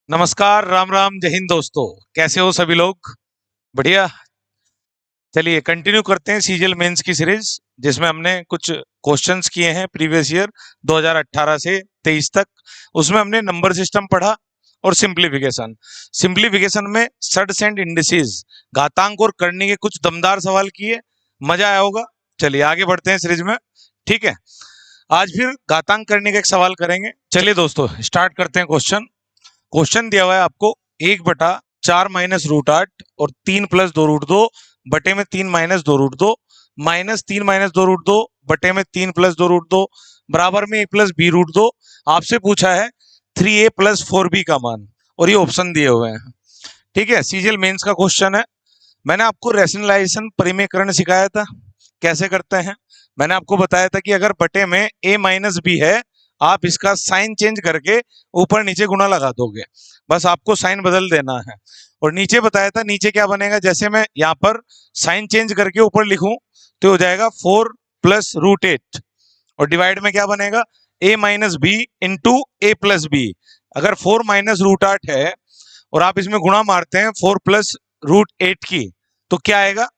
नमस्कार, राम राम, जय हिंद दोस्तों। कैसे हो सभी लोग? बढ़िया। चलिए कंटिन्यू करते हैं सीजीएल मेंस की सीरीज, जिसमें हमने कुछ क्वेश्चंस किए हैं प्रीवियस ईयर 2018 से 23 तक। उसमें हमने नंबर सिस्टम पढ़ा और सिंप्लीफिकेशन। सिंप्लीफिकेशन में सड्स एंड इंडिसेस, घातांक और करनी के कुछ दमदार सवाल किए। मजा आया होगा। चलिए आगे बढ़ते हैं सीरीज में। ठीक है, आज फिर घातांक करने का एक सवाल करेंगे। चलिए दोस्तों स्टार्ट करते हैं। क्वेश्चन दिया हुआ है आपको, 1/4 - रूट 8 और 3 + 2 रूट 2 बटे में 3 - 2 रूट 2 -3 - 2 रूट 2 बटे में 3 + 2 रूट 2 बराबर में a + b रूट 2। आपसे पूछा है 3a + 4b का मान, और ये ऑप्शन दिए हुए हैं। ठीक है, सीजीएल मेंस का क्वेश्चन है। मैंने आपको रैशनलाइजेशन परिमेयकरण सिखाया था, कैसे करते हैं। मैंने आपको बताया था कि अगर बटे में a - b है, आप इसका साइन चेंज करके ऊपर नीचे गुणा लगा दोगे, बस आपको साइन बदल देना है। और नीचे बताया था नीचे क्या बनेगा, जैसे मैं यहाँ पर साइन चेंज करके ऊपर लिखूं तो हो जाएगा 4 + √8, और डिवाइड में क्या बनेगा a - b into a + b। अगर 4 - √8 है और आप इसमें गुणा मारते हैं 4 + √8 की, तो क्या आएगा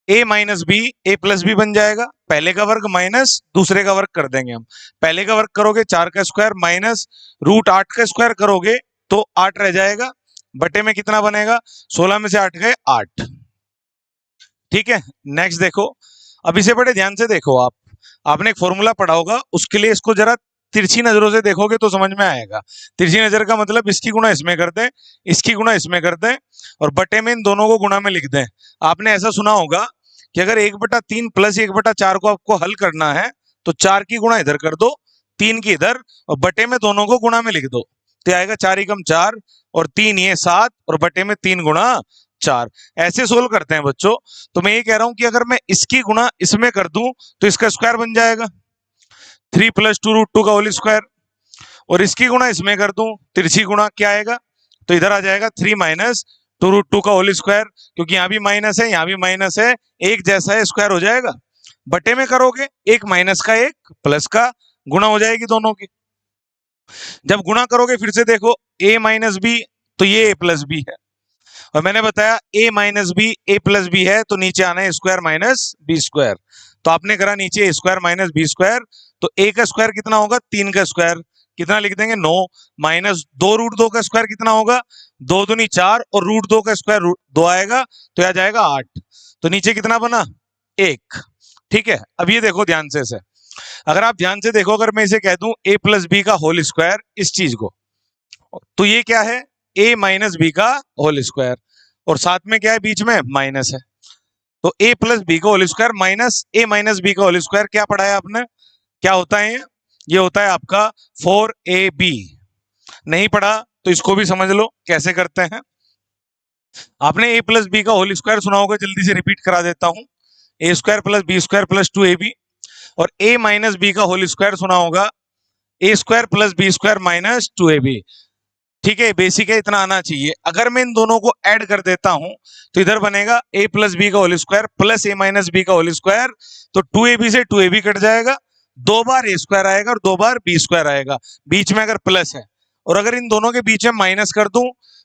a - b a + b बन जाएगा। पहले का वर्ग माइनस दूसरे का वर्ग कर देंगे हम। पहले का वर्ग करोगे 4 का स्क्वायर माइनस √8 का स्क्वायर करोगे तो 8 रह जाएगा। बटे में कितना बनेगा, 16 में से 8 गए 8। ठीक है, नेक्स्ट देखो। अब इसे बड़े ध्यान से देखो। आपने एक फॉर्मूला पढ़ा होगा, उसके लिए इसको जरा तिरछी नजरों से देखोगे तो समझ में आएगा। तिरछी नजर का मतलब इसकी गुणा इसमें कर दें, इसकी गुणा इसमें कर दें, और बटे में इन दोनों को गुणा में लिख दें। आपने ऐसा सुना होगा कि अगर 1/3 + 1/4 को आपको हल करना है तो 4 की गुणा इधर कर दो, 3 की इधर, और बटे में दोनों को गुणा में लिख दो, तो आएगा 4 × 4 और 3 ये 7, और बटे में 3 × 4। ऐसे सोल्व करते हैं बच्चों। तो मैं ये कह रहा हूं कि अगर मैं इसकी गुणा इसमें कर दूं तो इसका स्क्वायर बन जाएगा 3 + 2√2 का होल स्क्वायर, और इसकी गुणा इसमें कर दूं, तिरछी गुणा क्या आएगा, तो इधर आ जाएगा 3 - 2√2 का होल स्क्वायर, क्योंकि यहाँ भी माइनस है यहाँ भी माइनस है, एक जैसा है, स्क्वायर हो जाएगा। बटे में करोगे एक माइनस का एक प्लस का गुणा हो जाएगी दोनों की। जब गुणा करोगे फिर से देखो a - b, तो ये a + b है, और मैंने बताया a - b a + b है तो नीचे आना है स्क्वायर माइनस बी स्क्वायर। तो आपने करा नीचे स्क्वायर माइनस बी स्क्वायर, तो a का स्क्वायर कितना होगा, 3 का स्क्वायर कितना लिख देंगे 9, माइनस 2√2 का स्क्वायर कितना होगा, 2 दूनी 4, और √2 का स्क्वायर 2 आएगा तो आ जाएगा 8। तो नीचे कितना बना 1। ठीक है, अब ये देखो ध्यान से इसे। अगर आप ध्यान से देखो, अगर मैं इसे कह दूं a + b का होल स्क्वायर, इस चीज को, तो ये क्या है a - b का होल स्क्वायर, और साथ में क्या है बीच में माइनस है। तो a + b का whole square minus a - b का होल स्क्वायर, क्या पढ़ा है आपने, क्या होता है ये होता है आपका 4ab। नहीं पढ़ा तो इसको भी समझ लो कैसे करते हैं। आपने a + b का होल स्क्वायर सुना होगा, जल्दी से रिपीट करा देता हूं, a² + b² + 2ab, और a - b का होल स्क्वायर सुना होगा, a² + b² - 2ab। ठीक है, बेसिक है, इतना आना चाहिए। अगर मैं इन दोनों को ऐड कर देता हूं तो इधर बनेगा a + b का whole square plus a - b का होल स्क्वायर, तो 2ab से 2ab कट जाएगा, 2 बार a² आएगा और 2 बार b² आएगा, बीच में अगर प्लस है। और अगर इन दोनों के बीच में माइनस कर दूं,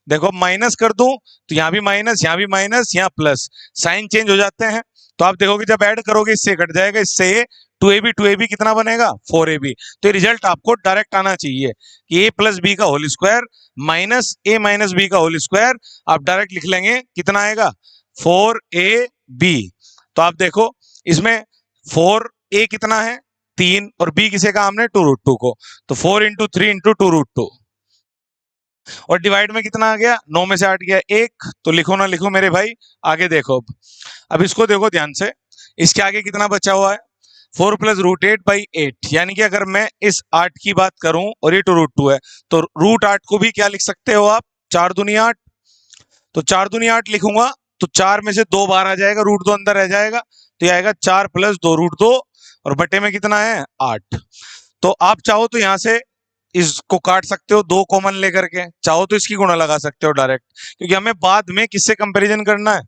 देखो माइनस कर दूं तो यहाँ भी माइनस यहाँ भी माइनस यहाँ प्लस, साइन चेंज हो जाते हैं। तो आप देखोगे जब ऐड करोगे इससे कट जाएगा, इससे 2ab कितना बनेगा 4ab। तो रिजल्ट आपको डायरेक्ट आना चाहिए कि a + b का whole square minus a - b का होल स्क्वायर, आप डायरेक्ट लिख लेंगे कितना आएगा 4ab। तो आप देखो इसमें 4a कितना है 3, और b किसे कहा हमने 2√2 को, तो 4 × 3 × 2√2, और डिवाइड में कितना आ गया 9 में से 8 गया 1। तो लिखो ना लिखो मेरे भाई, आगे देखो। अब इसको देखो ध्यान से, इसके आगे कितना बचा हुआ है 4 + √8/8, यानी कि अगर मैं इस 8 की बात करूं और ये 2√2 है, तो √8 को भी क्या लिख सकते हो आप, 4 दूनी 8। तो 4 दूनी 8 लिखूंगा तो 4 में से 2 बाहर आ जाएगा, √2 अंदर रह जाएगा, तो ये आएगा 4 + 2√2, और बटे में कितना है 8। तो आप चाहो तो यहां से इसको काट सकते हो 2 कॉमन लेकर के, चाहो तो इसकी गुणा लगा सकते हो डायरेक्ट, क्योंकि हमें बाद में किससे कंपैरिजन करना है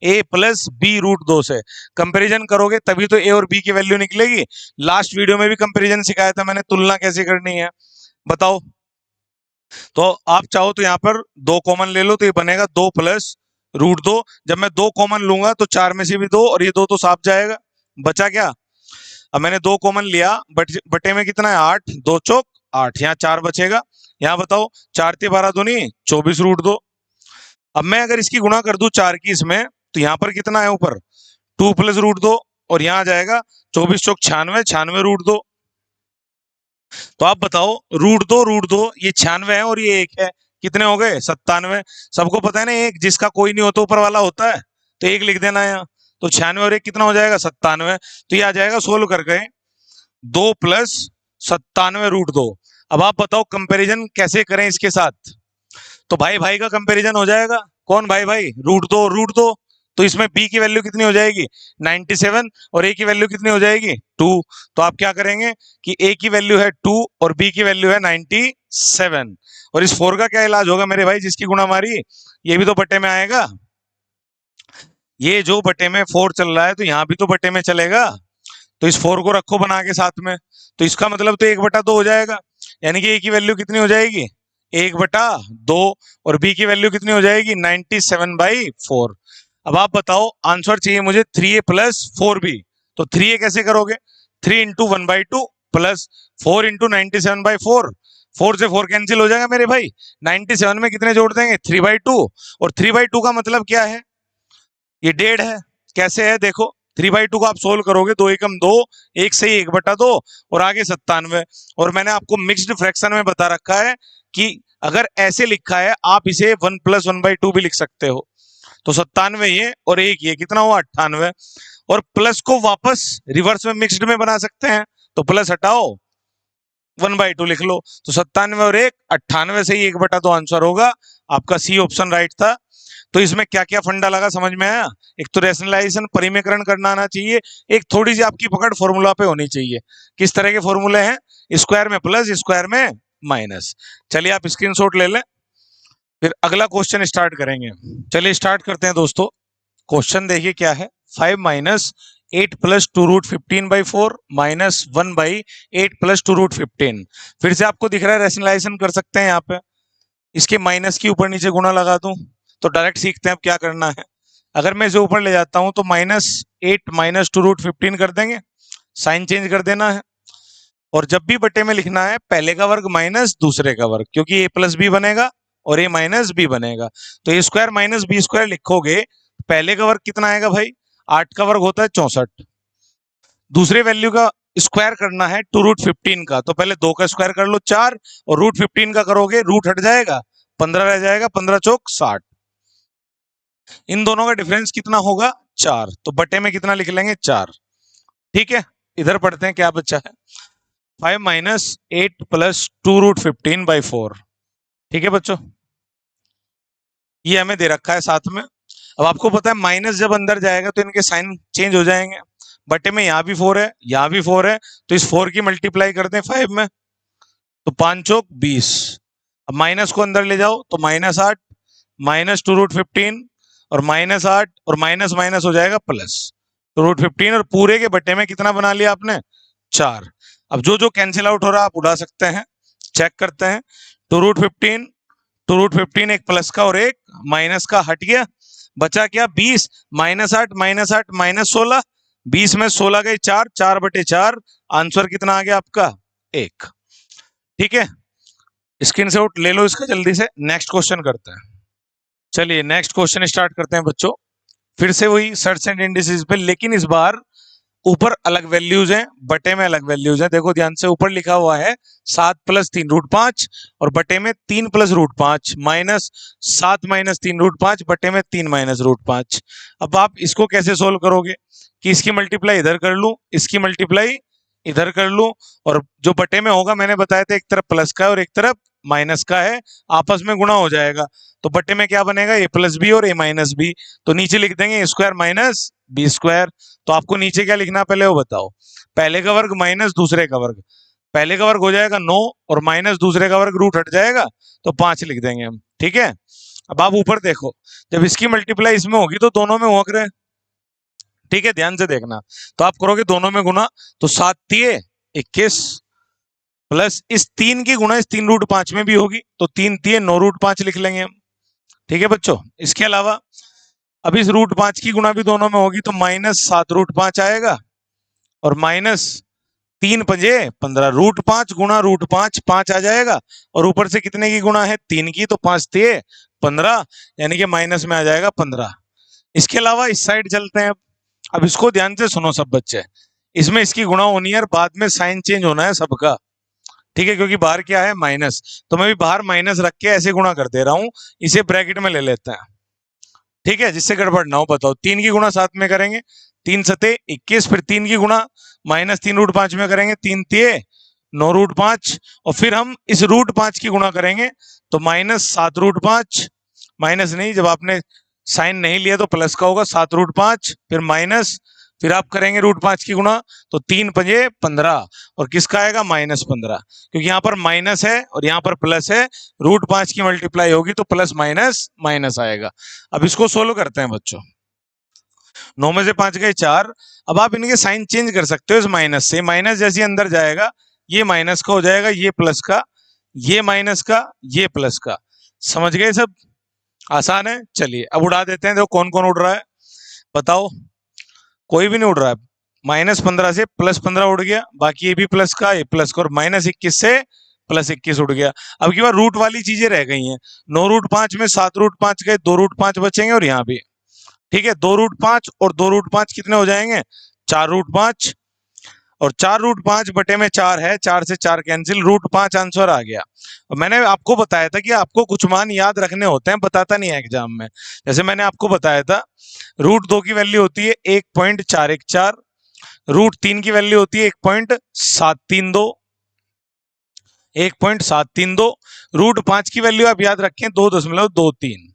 a + b√2 से। कंपैरिजन करोगे तभी तो a और b की वैल्यू निकलेगी। लास्ट वीडियो में भी कंपैरिजन सिखाया था मैंने, तुलना कैसे करनी है, बताओ। तो आप चाहो तो यहाँ पर दो कॉमन ले लो, तो ये बनेगा 2 + √2। जब मैं दो कॉमन लूंगा तो चार में से भी दो, और ये दो तो साफ जाएगा। बचा क्या? अब मैंने दो कॉमन लिया, बटे में कितना है 8, 2 × 4 = 8, यहाँ 4 बचेगा। यहाँ बताओ, 4×3 = 12 दूनी 24 √2। अब मैं अगर इसकी गुणा कर दूं 4 की इसमें, तो यहाँ पर कितना है ऊपर 2 + √2, और यहाँ आ जाएगा 24×4 = 96, 96 √2। तो आप बताओ, √2 ये 96 है और ये 1 है, कितने हो गए 97। सबको पता है ना, एक जिसका कोई नहीं होता ऊपर वाला होता है, तो 1 लिख देना यहाँ। तो 96 और 1 कितना हो जाएगा 97। तो ये आ जाएगा, सोल्व कर गए 2 + 97 √2। अब आप बताओ कंपैरिजन कैसे करें इसके साथ। तो भाई भाई का कंपैरिजन हो जाएगा। कौन भाई भाई? √2 तो इसमें b की वैल्यू कितनी हो जाएगी 97, और a की वैल्यू कितनी हो जाएगी 2। तो आप क्या करेंगे कि a की वैल्यू है 2 और b की वैल्यू है 97। और इस 4 का क्या इलाज होगा मेरे भाई, जिसकी गुणा मारी, ये भी तो बटे में आएगा। ये जो बटे में 4 चल रहा है, तो यहाँ भी तो बटे में चलेगा। तो इस 4 को रखो बना के साथ में, तो इसका मतलब तो 1/2 हो जाएगा। यानी कि a की वैल्यू कितनी हो जाएगी 1/2, और b की वैल्यू कितनी हो जाएगी 97/4। अब आप बताओ, आंसर चाहिए मुझे 3a + 4b। तो 3a कैसे करोगे, 3 × 1/2 प्लस 4 × 97/4। 4 से 4 कैंसिल हो जाएगा मेरे भाई। 97 में कितने जोड़ देंगे 3/2, और 3/2 का मतलब क्या है, ये 1.5 है। कैसे है देखो, 3/2 को आप सोल्व करोगे, 2 एकम 2, 1 से ही 1/2, और आगे 97। और मैंने आपको मिक्स्ड फ्रैक्शन में बता रखा है कि अगर ऐसे लिखा है, आप इसे 1 + 1/2 भी लिख सकते हो। तो 97 ये और 1 ये कितना हुआ 98। और प्लस को वापस रिवर्स में मिक्स्ड में बना सकते हैं, तो प्लस हटाओ 1/2 लिख लो। तो 97 और 1 98 से ही 1/2 आंसर होगा। आपका सी ऑप्शन राइट था। तो इसमें क्या क्या फंडा लगा समझ में आया? एक तो रेशनलाइजेशन परिमेयकरण करना आना चाहिए, एक थोड़ी सी आपकी पकड़ फॉर्मूला पे होनी चाहिए। किस तरह के फॉर्मूले हैं? स्क्वायर में प्लस, स्क्वायर में माइनस। चलिए आप स्क्रीनशॉट ले लें, फिर अगला क्वेश्चन स्टार्ट करेंगे। चलिए स्टार्ट करते हैं दोस्तों। क्वेश्चन देखिए क्या है, 5 - 8 + 2√15/4 -1/8 + 2√15। फिर से आपको दिख रहा है रेशनलाइजेशन कर सकते हैं। यहाँ पे इसके माइनस की ऊपर नीचे गुणा लगा दूं, तो डायरेक्ट सीखते हैं अब क्या करना है। अगर मैं इसे ऊपर ले जाता हूं तो -8 - 2√15 कर देंगे, साइन चेंज कर देना है। और जब भी बटे में लिखना है, पहले का वर्ग माइनस दूसरे का वर्ग, क्योंकि a + b बनेगा और a - b बनेगा। तो a² - b² लिखोगे, पहले का वर्ग कितना आएगा भाई 8 का वर्ग होता है 64। दूसरे वैल्यू का स्क्वायर करना है 2√15 का, तो पहले 2 का स्क्वायर कर लो 4, और √15 का करोगे रूट हट जाएगा 15 रह जाएगा, 15 × 4 = 60। इन दोनों का डिफरेंस कितना होगा 4, तो बटे में कितना लिख लेंगे 4। ठीक है, इधर पढ़ते हैं क्या बच्चा है। 5 - 8 + 2√15/4। ठीक है बच्चों, ये हमें दे रखा है साथ में। अब आपको पता है माइनस जब अंदर जाएगा तो इनके साइन चेंज हो जाएंगे। बटे में यहाँ भी 4 है, यहाँ भी 4 है, तो इस 4 की मल्टीप्लाई करते हैं 5 में, तो 5 × 20। अब माइनस को अंदर ले जाओ तो -8 - 2√15, और -8 और माइनस माइनस हो जाएगा प्लस 2√15, और पूरे के बटे में कितना बना लिया आपने 4। अब जो जो कैंसिल आउट हो रहा है आप उड़ा सकते हैं। चेक करते हैं, 2√15 एक प्लस का और एक माइनस का हट गया, बचा क्या 20। -8 -8 - 16, 20 में 16 गए 4, 4/4। आंसर कितना आ गया आपका 1। ठीक है, स्क्रीनशॉट ले लो इसका जल्दी से। नेक्स्ट क्वेश्चन करते हैं। चलिए नेक्स्ट क्वेश्चन स्टार्ट करते हैं बच्चों। फिर से वही सर्च एंड इंडिसेस पे, लेकिन इस बार ऊपर अलग वैल्यूज हैं, बटे में अलग वैल्यूज हैं। देखो ध्यान से, ऊपर लिखा हुआ है 7 + 3√5, और बटे में 3 + √5, -7 - 3√5, बटे में 3 - √5। अब आप इसको कैसे सोल्व करोगे कि इसकी मल्टीप्लाई इधर कर लूं, इसकी मल्टीप्लाई इधर कर लूं, और जो बटे में होगा मैंने बताया था, एक तरफ प्लस का है और एक तरफ माइनस का है, आपस में गुणा हो जाएगा। तो बटे में क्या बनेगा a + b और a - b। तो नीचे लिख देंगे a² - b²। तो आपको नीचे क्या लिखना पहले वो बताओ। पहले का वर्ग माइनस दूसरे का वर्ग, पहले का वर्ग हो जाएगा 9, और माइनस दूसरे का वर्ग रूट हट जाएगा, तो 5 लिख देंगे हम। ठीक है, अब आप ऊपर देखो, जब इसकी मल्टीप्लाई इसमें होगी तो दोनों में हो रहे हैं। ठीक है, ध्यान से देखना। तो आप करोगे दोनों में गुना, तो 7 × 3 = 21, प्लस इस 3 की गुणा इस 3√5 में भी होगी, तो 3 3 9√5 लिख लेंगे हम। ठीक है बच्चों, इसके अलावा अब इस √5 की गुणा भी दोनों में होगी, तो -7√5 आएगा और -3×5 = 15, √5 गुणा √5 5 आ जाएगा, और ऊपर से कितने की गुणा है 3 की, तो 5 3 15, यानी कि माइनस में आ जाएगा 15। इसके अलावा इस साइड चलते हैं। अब इसको ध्यान से सुनो सब बच्चे, इसमें इसकी गुणा होनी है और बाद में साइन चेंज होना है सबका। ठीक है, क्योंकि बाहर क्या है माइनस, तो मैं भी बाहर माइनस रख के ऐसे गुणा कर दे रहा हूं, इसे ब्रैकेट में ले लेते हैं। ठीक है, जिससे गड़बड़ ना हो। बताओ, 3 की गुणा 7 में करेंगे, 3 7 21, फिर 3 की गुणा -3√5 में करेंगे, 3 3 9√5, और फिर हम इस √5 की गुणा करेंगे, तो -7√5, माइनस नहीं, जब आपने साइन नहीं लिया तो प्लस का होगा, 7√5, फिर माइनस, फिर आप करेंगे √5 की गुणा, तो 3 5 15, और किसका आएगा -15, क्योंकि यहाँ पर माइनस है और यहाँ पर प्लस है, √5 की मल्टीप्लाई होगी तो प्लस माइनस माइनस आएगा। अब इसको सोल्व करते हैं बच्चों। 9 में से 5 गए 4। अब आप इनके साइन चेंज कर सकते हो इस माइनस से, माइनस जैसे अंदर जाएगा ये माइनस का हो जाएगा, ये प्लस का, ये माइनस का, ये प्लस का। समझ गए सब? आसान है। चलिए अब उड़ा देते हैं, देखो कौन कौन उड़ रहा है, बताओ। कोई भी नहीं उड़ रहा है। -15 से +15 उड़ गया, बाकी ये भी प्लस का, ये प्लस का, और -21 से +21 उड़ गया। अब की बार रूट वाली चीजें रह गई हैं। 9√5 में 7√5 गए, 2√5 बचेंगे, और यहाँ भी ठीक है 2√5 और 2√5 कितने हो जाएंगे 4√5, और 4√5 बटे में 4 है, 4 से 4 कैंसिल, √5 आंसर आ गया। और मैंने आपको बताया था कि आपको कुछ मान याद रखने होते हैं, बताता नहीं है एग्जाम में। जैसे मैंने आपको बताया था √2 की वैल्यू होती है 1.414, √3 की वैल्यू होती है 1.732, 1.732, √5 की वैल्यू आप याद रखें 2.23।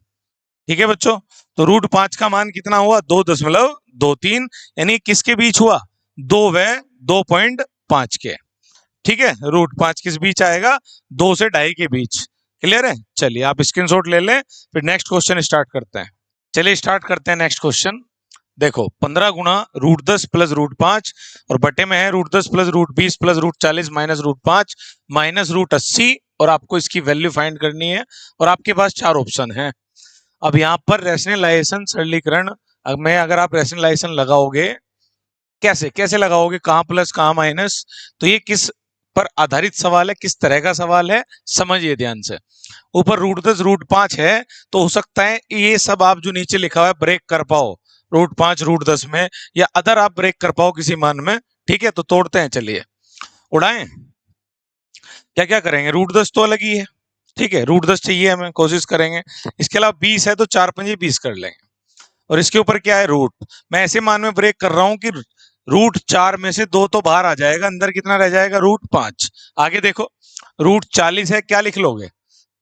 ठीक है बच्चों, तो √5 का मान कितना हुआ 2.23, यानी किसके बीच हुआ 2 व 2.5 के। ठीक है, √5 किस बीच आएगा 2 से 2.5 के बीच। क्लियर है? चलिए आप स्क्रीनशॉट ले लें, फिर नेक्स्ट क्वेश्चन स्टार्ट करते हैं। चलिए स्टार्ट करते हैं नेक्स्ट क्वेश्चन। देखो 15 गुणा √10 प्लस √5, और बटे में है √10 प्लस √20 प्लस √40 माइनस √5 माइनस √80, और आपको इसकी वैल्यू फाइंड करनी है, और आपके पास 4 ऑप्शन है। अब यहाँ पर रैशनलाइजेशन सरलीकरण में अगर आप रैशनलाइजेशन लगाओगे, कैसे कैसे लगाओगे, कहाँ प्लस कहाँ माइनस, तो ये किस पर आधारित सवाल है, किस तरह का सवाल है, समझिए ध्यान से। ऊपर √10 √5 है, तो हो सकता है ये सब आप जो नीचे लिखा हुआ है ब्रेक कर पाओ √5 √10 में, या अदर आप ब्रेक कर पाओ किसी मान में। ठीक है, तो तोड़ते हैं, चलिए उड़ाएं। क्या क्या करेंगे, √10 तो अलग ही है, ठीक है, √10 चाहिए हमें, कोशिश करेंगे। इसके अलावा 20 है, तो 4 5 20 कर लेंगे, और इसके ऊपर क्या है रूट। मैं ऐसे मान में ब्रेक कर रहा हूं कि √4 में से 2 तो बाहर आ जाएगा, अंदर कितना रह जाएगा √5। आगे देखो √40 है, क्या लिख लोगे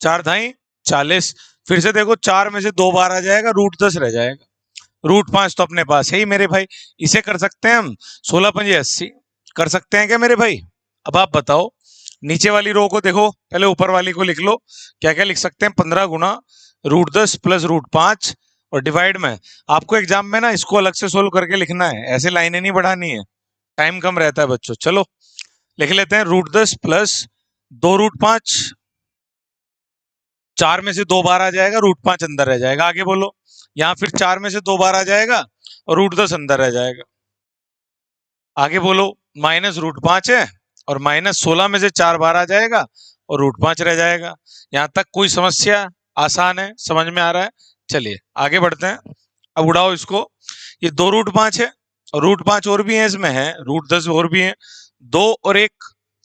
4 धाई 40, फिर से देखो 4 में से 2 बाहर आ जाएगा, √10 रह जाएगा, √5 तो अपने पास है ही मेरे भाई। इसे कर सकते हैं हम 16 5 80, कर सकते हैं क्या मेरे भाई? अब आप बताओ, नीचे वाली रो को देखो, पहले ऊपर वाली को लिख लो। क्या क्या लिख सकते हैं, 15 गुणा √10 प्लस √5, और डिवाइड में आपको एग्जाम में ना इसको अलग से सोल्व करके लिखना है, ऐसे लाइनें नहीं बढ़ानी है, टाइम कम रहता है बच्चों। चलो लिख लेते हैं, √10 प्लस 2√5, 4 में से 2 बार आ जाएगा, √5 अंदर रह जाएगा। आगे बोलो, यहाँ फिर 4 में से 2 बार आ जाएगा और √10 अंदर रह जाएगा। आगे बोलो, माइनस √5 है, और -16 में से 4 बार आ जाएगा और √5 रह जाएगा। यहाँ तक कोई समस्या? आसान है, समझ में आ रहा है? चलिए आगे बढ़ते हैं। अब उड़ाओ इसको, ये 2 √5 है, और √5 और भी है, इसमें है √10 और भी है, 2 और 1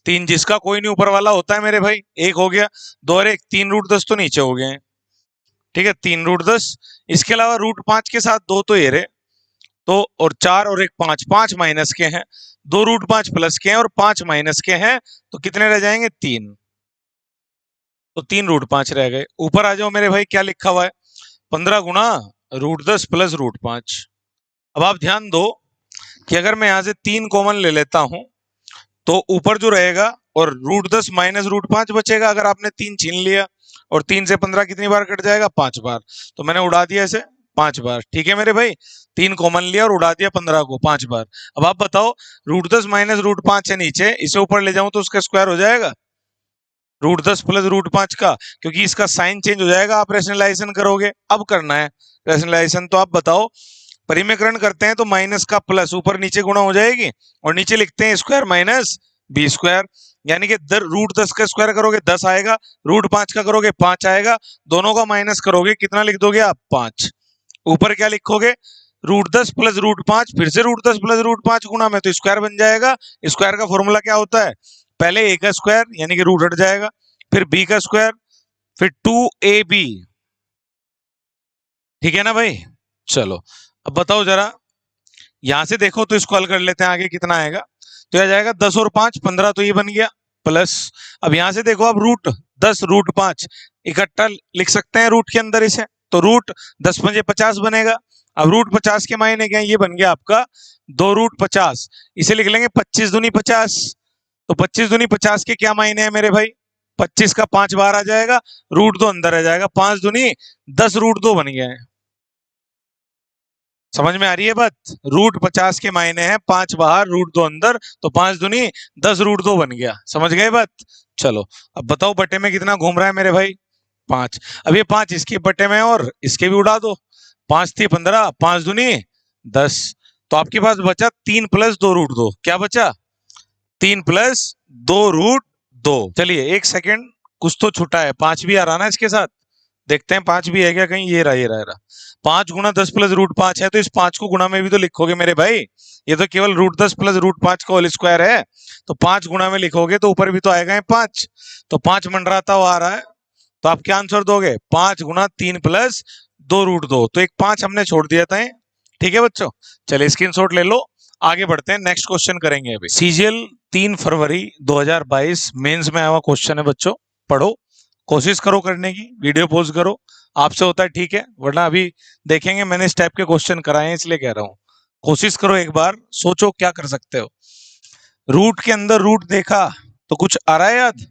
3, जिसका कोई नहीं ऊपर वाला होता है मेरे भाई, 1 हो गया, 2 और 1 3, √10 तो नीचे हो गए हैं। ठीक है, 3 √10, इसके अलावा √5 के साथ 2 तो ये रहे, तो और 4 और 1 5, 5 माइनस के हैं, 2 √5 प्लस के हैं और 5 माइनस के हैं, तो कितने रह जाएंगे 3, तो 3 √5 रह गए। ऊपर आ जाओ मेरे भाई, क्या लिखा हुआ है 15 गुणा √10 प्लस √5। अब आप ध्यान दो कि अगर मैं यहां से 3 कॉमन ले लेता हूं, तो ऊपर जो रहेगा और √10 माइनस √5 बचेगा, अगर आपने 3 छीन लिया, और 3 से 15 कितनी बार कट जाएगा 5 बार, तो मैंने उड़ा दिया इसे 5 बार। ठीक है मेरे भाई, 3 कॉमन लिया और उड़ा दिया 15 को 5 बार। अब आप बताओ, √10 माइनस √5 है नीचे, इसे ऊपर ले जाऊं तो उसका स्क्वायर हो जाएगा √10 प्लस √5 का, क्योंकि इसका साइन चेंज हो जाएगा। आप रेशनलाइजेशन करोगे, अब करना है रेशनलाइजेशन। तो आप बताओ, परिमेयकरण करते हैं तो माइनस का प्लस ऊपर नीचे गुणा हो जाएगी, और नीचे लिखते हैं स्क्वायर माइनस बी स्क्वायर, यानी कि √10 का स्क्वायर करोगे 10 आएगा, √5 का करोगे 5 आएगा, दोनों का माइनस करोगे कितना लिख दोगे आप 5। ऊपर क्या लिखोगे, √10 प्लस √5, फिर से √10 प्लस √5 गुणा में तो स्क्वायर बन जाएगा। स्क्वायर का फॉर्मूला क्या होता है, पहले a का स्क्वायर यानी कि रूट हट जाएगा, फिर b का स्क्वायर, फिर 2ab। ठीक है ना भाई। चलो अब बताओ जरा, यहां से देखो तो इसको हल कर लेते हैं, आगे कितना आएगा। तो यह जाएगा 10 और 5 15, तो ये बन गया प्लस। अब यहां से देखो, अब √10 √5 इकट्ठा लिख सकते हैं रूट के अंदर इसे, तो √10 × 5 = 50 बनेगा। अब √50 के मायने क्या है, ये बन गया आपका 2√50, इसे लिख लेंगे 25 दूनी 50। तो 25 दूनी 50 के क्या मायने हैं मेरे भाई, 25 का 5 बाहर आ जाएगा, √2 अंदर आ जाएगा, 5 दूनी 10 √2 बन गया है। समझ में आ रही है बात, √50 के मायने हैं 5 बाहर √2 अंदर, तो 5 दूनी 10 √2 बन गया। समझ गए बात। चलो अब बताओ, बटे में कितना घूम रहा है मेरे भाई, 5। अब ये 5 इसके बटे में और इसके भी उड़ा दो, 5 थी 15, 5 दूनी 10, तो आपके पास बचा 3 + 2 √2। क्या बचा, 3 + 2 √2। चलिए एक सेकेंड, कुछ तो छुटा है, 5 भी आ रहा ना इसके साथ, देखते हैं 5 भी है क्या कहीं। ये रहा 5 × 10 + √5 है, तो इस 5 को गुणा में भी तो लिखोगे मेरे भाई, ये तो केवल √10 + √5 का होल स्क्वायर है, तो 5 गुणा में लिखोगे तो ऊपर भी तो आएगा 5, तो 5 मंडराता हुआ आ रहा है, तो आप क्या आंसर दोगे, 5 × 3 + 2 √2। तो एक 5 हमने छोड़ दिया था। ठीक है बच्चों, चलिए स्क्रीनशॉट ले लो, आगे बढ़ते हैं, नेक्स्ट क्वेश्चन करेंगे। अभी सीजीएल 3 फरवरी 2022 मेंस में आया हुआ क्वेश्चन है बच्चों, पढ़ो, कोशिश करो करने की, वीडियो पॉज करो, आपसे होता है ठीक है, वरना अभी देखेंगे, मैंने इस टाइप के क्वेश्चन कराए हैं इसलिए कह रहा हूं, कोशिश करो एक बार, सोचो क्या कर सकते हो। रूट के अंदर रूट देखा तो कुछ आ रहा है याद,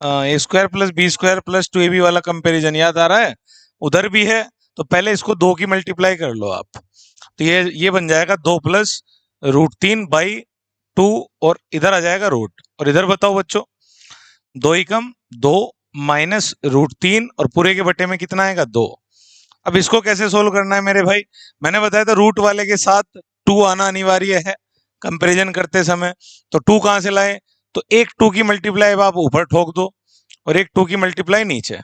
a² + b² + 2ab वाला कंपैरिजन याद आ रहा है, उधर भी है, तो पहले इसको 2 की मल्टीप्लाई कर लो आप, तो ये बन जाएगा 2 + √3/2, और इधर आ जाएगा रूट, और इधर बताओ बच्चों, 2 एकम 2 माइनस √3, और पूरे के बटे में कितना आएगा 2। अब इसको कैसे सोल्व करना है मेरे भाई, मैंने बताया था रूट वाले के साथ 2 आना अनिवार्य है कंपैरिजन करते समय, तो 2 कहां से लाए, तो एक 2 की मल्टीप्लाई आप ऊपर ठोक दो, और एक 2 की मल्टीप्लाई नीचे,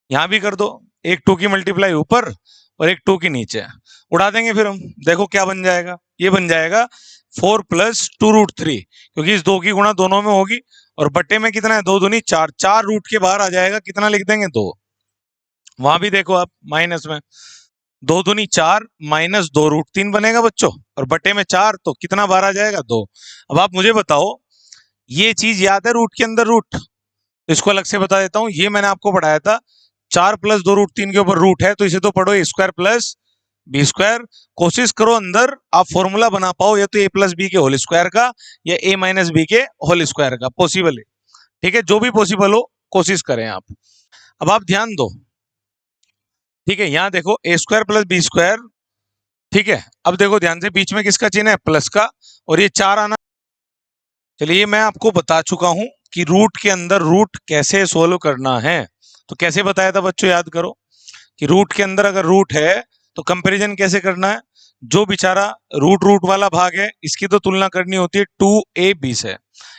यहां भी कर दो, एक 2 की मल्टीप्लाई ऊपर और एक 2 की नीचे, उड़ा देंगे फिर हम, देखो क्या बन जाएगा, ये बन जाएगा 4 + 2 √3, क्योंकि इस 2 की गुणा दोनों में होगी, और बट्टे में कितना है, 2 दूनी 4, 4 रूट के बाहर आ जाएगा, कितना लिख देंगे 2, वहां भी देखो आप माइनस में, 2 दूनी 4 माइनस 2 √3 बनेगा बच्चों, और बटे में 4, तो कितना बाहर आ जाएगा 2। अब आप मुझे बताओ, ये चीज याद है रूट के अंदर रूट, इसको अलग से बता देता हूं, ये मैंने आपको पढ़ाया था, 4 + 2 √3 के ऊपर रूट है, तो इसे तो पढ़ो a² + b², कोशिश करो अंदर आप फॉर्मूला बना पाओ, या तो a + b के होल स्क्वायर का, या a - b के होल स्क्वायर का, पॉसिबल है। ठीक है, जो भी पॉसिबल हो कोशिश करें आप। अब आप ध्यान दो, ठीक है, यहां देखो a² + b², ठीक है, अब देखो ध्यान से, बीच में किसका चिन्ह है, प्लस का, और ये 4 आना। चलिए मैं आपको बता चुका हूं कि रूट के अंदर रूट कैसे सोल्व करना है, तो कैसे बताया था बच्चों, याद करो कि रूट के अंदर अगर रूट है तो कंपैरिजन कैसे करना है, जो बेचारा रूट वाला भाग है इसकी तो तुलना करनी होती है 2ab से,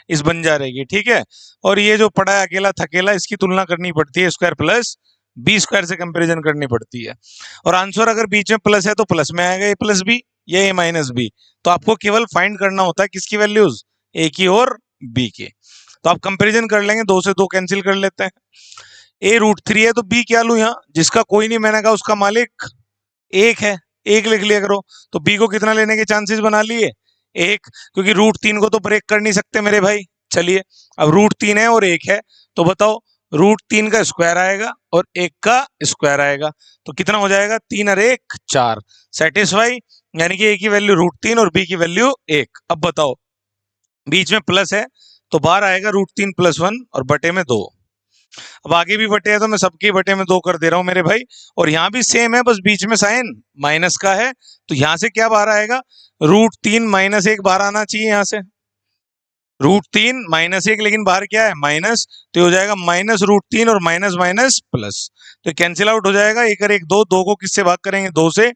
इस बन जा रहेगी, ठीक है, और ये जो पड़ा है अकेला थकेला, इसकी तुलना करनी पड़ती है a² + b² से कंपैरिजन करनी पड़ती है, और आंसर अगर बीच में प्लस है तो प्लस में आएगा a + b या a - b, तो आपको केवल फाइंड करना होता है किसकी वैल्यूज, a की और b की, तो आप कंपैरिजन कर लेंगे, 2 से 2 कैंसिल कर लेते हैं, a √3 है तो b क्या लूं, यहाँ जिसका कोई नहीं, मैंने कहा उसका मालिक 1 है, 1 लिख लिया करो, तो b को कितना लेने के चांसेस बना लिए 1, क्योंकि √3 को तो ब्रेक कर नहीं सकते मेरे भाई। चलिए अब √3 है और 1 है, तो बताओ √3 का स्क्वायर आएगा और 1 का स्क्वायर आएगा, तो कितना हो जाएगा, 3 और 1 4, सेटिस्फाई, यानी कि a की वैल्यू √3 और b की वैल्यू 1। अब बताओ बीच में प्लस है तो बाहर आएगा √3 + 1 और बटे में 2, अब आगे भी बटे है तो मैं सबके बटे में 2 कर दे रहा हूं मेरे भाई। और यहाँ भी सेम है, बस बीच में साइन माइनस का है, तो यहाँ से क्या बाहर आएगा, √3 माइनस 1 बाहर आना चाहिए यहाँ से, √3 माइनस 1, लेकिन बाहर क्या है माइनस, तो हो जाएगा माइनस √3 और माइनस माइनस प्लस, तो कैंसिल आउट हो जाएगा, 1 और 1 2, 2 को किससे भाग करेंगे 2 से,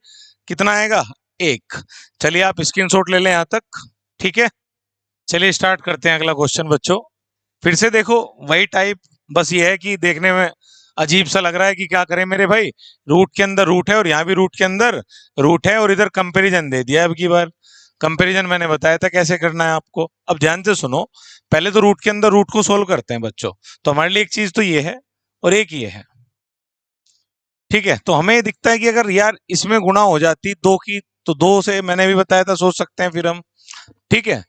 कितना आएगा 1। चलिए आप स्क्रीनशॉट ले लें यहाँ तक, ठीक है। चलिए स्टार्ट करते हैं अगला क्वेश्चन बच्चों। फिर से देखो वही टाइप, बस ये है कि देखने में अजीब सा लग रहा है कि क्या करें मेरे भाई, रूट के अंदर रूट है और यहाँ भी रूट के अंदर रूट है और इधर कंपैरिजन दे दिया। अब की बार कंपैरिजन मैंने बताया था कैसे करना है आपको, अब ध्यान से सुनो। पहले तो रूट के अंदर रूट को सोल्व करते हैं बच्चों, तो हमारे लिए एक चीज तो ये है और एक ये है, ठीक है। तो हमें दिखता है कि अगर यार इसमें गुणा हो जाती 2 की, तो 2 से मैंने भी बताया था सोच सकते हैं फिर हम, ठीक है।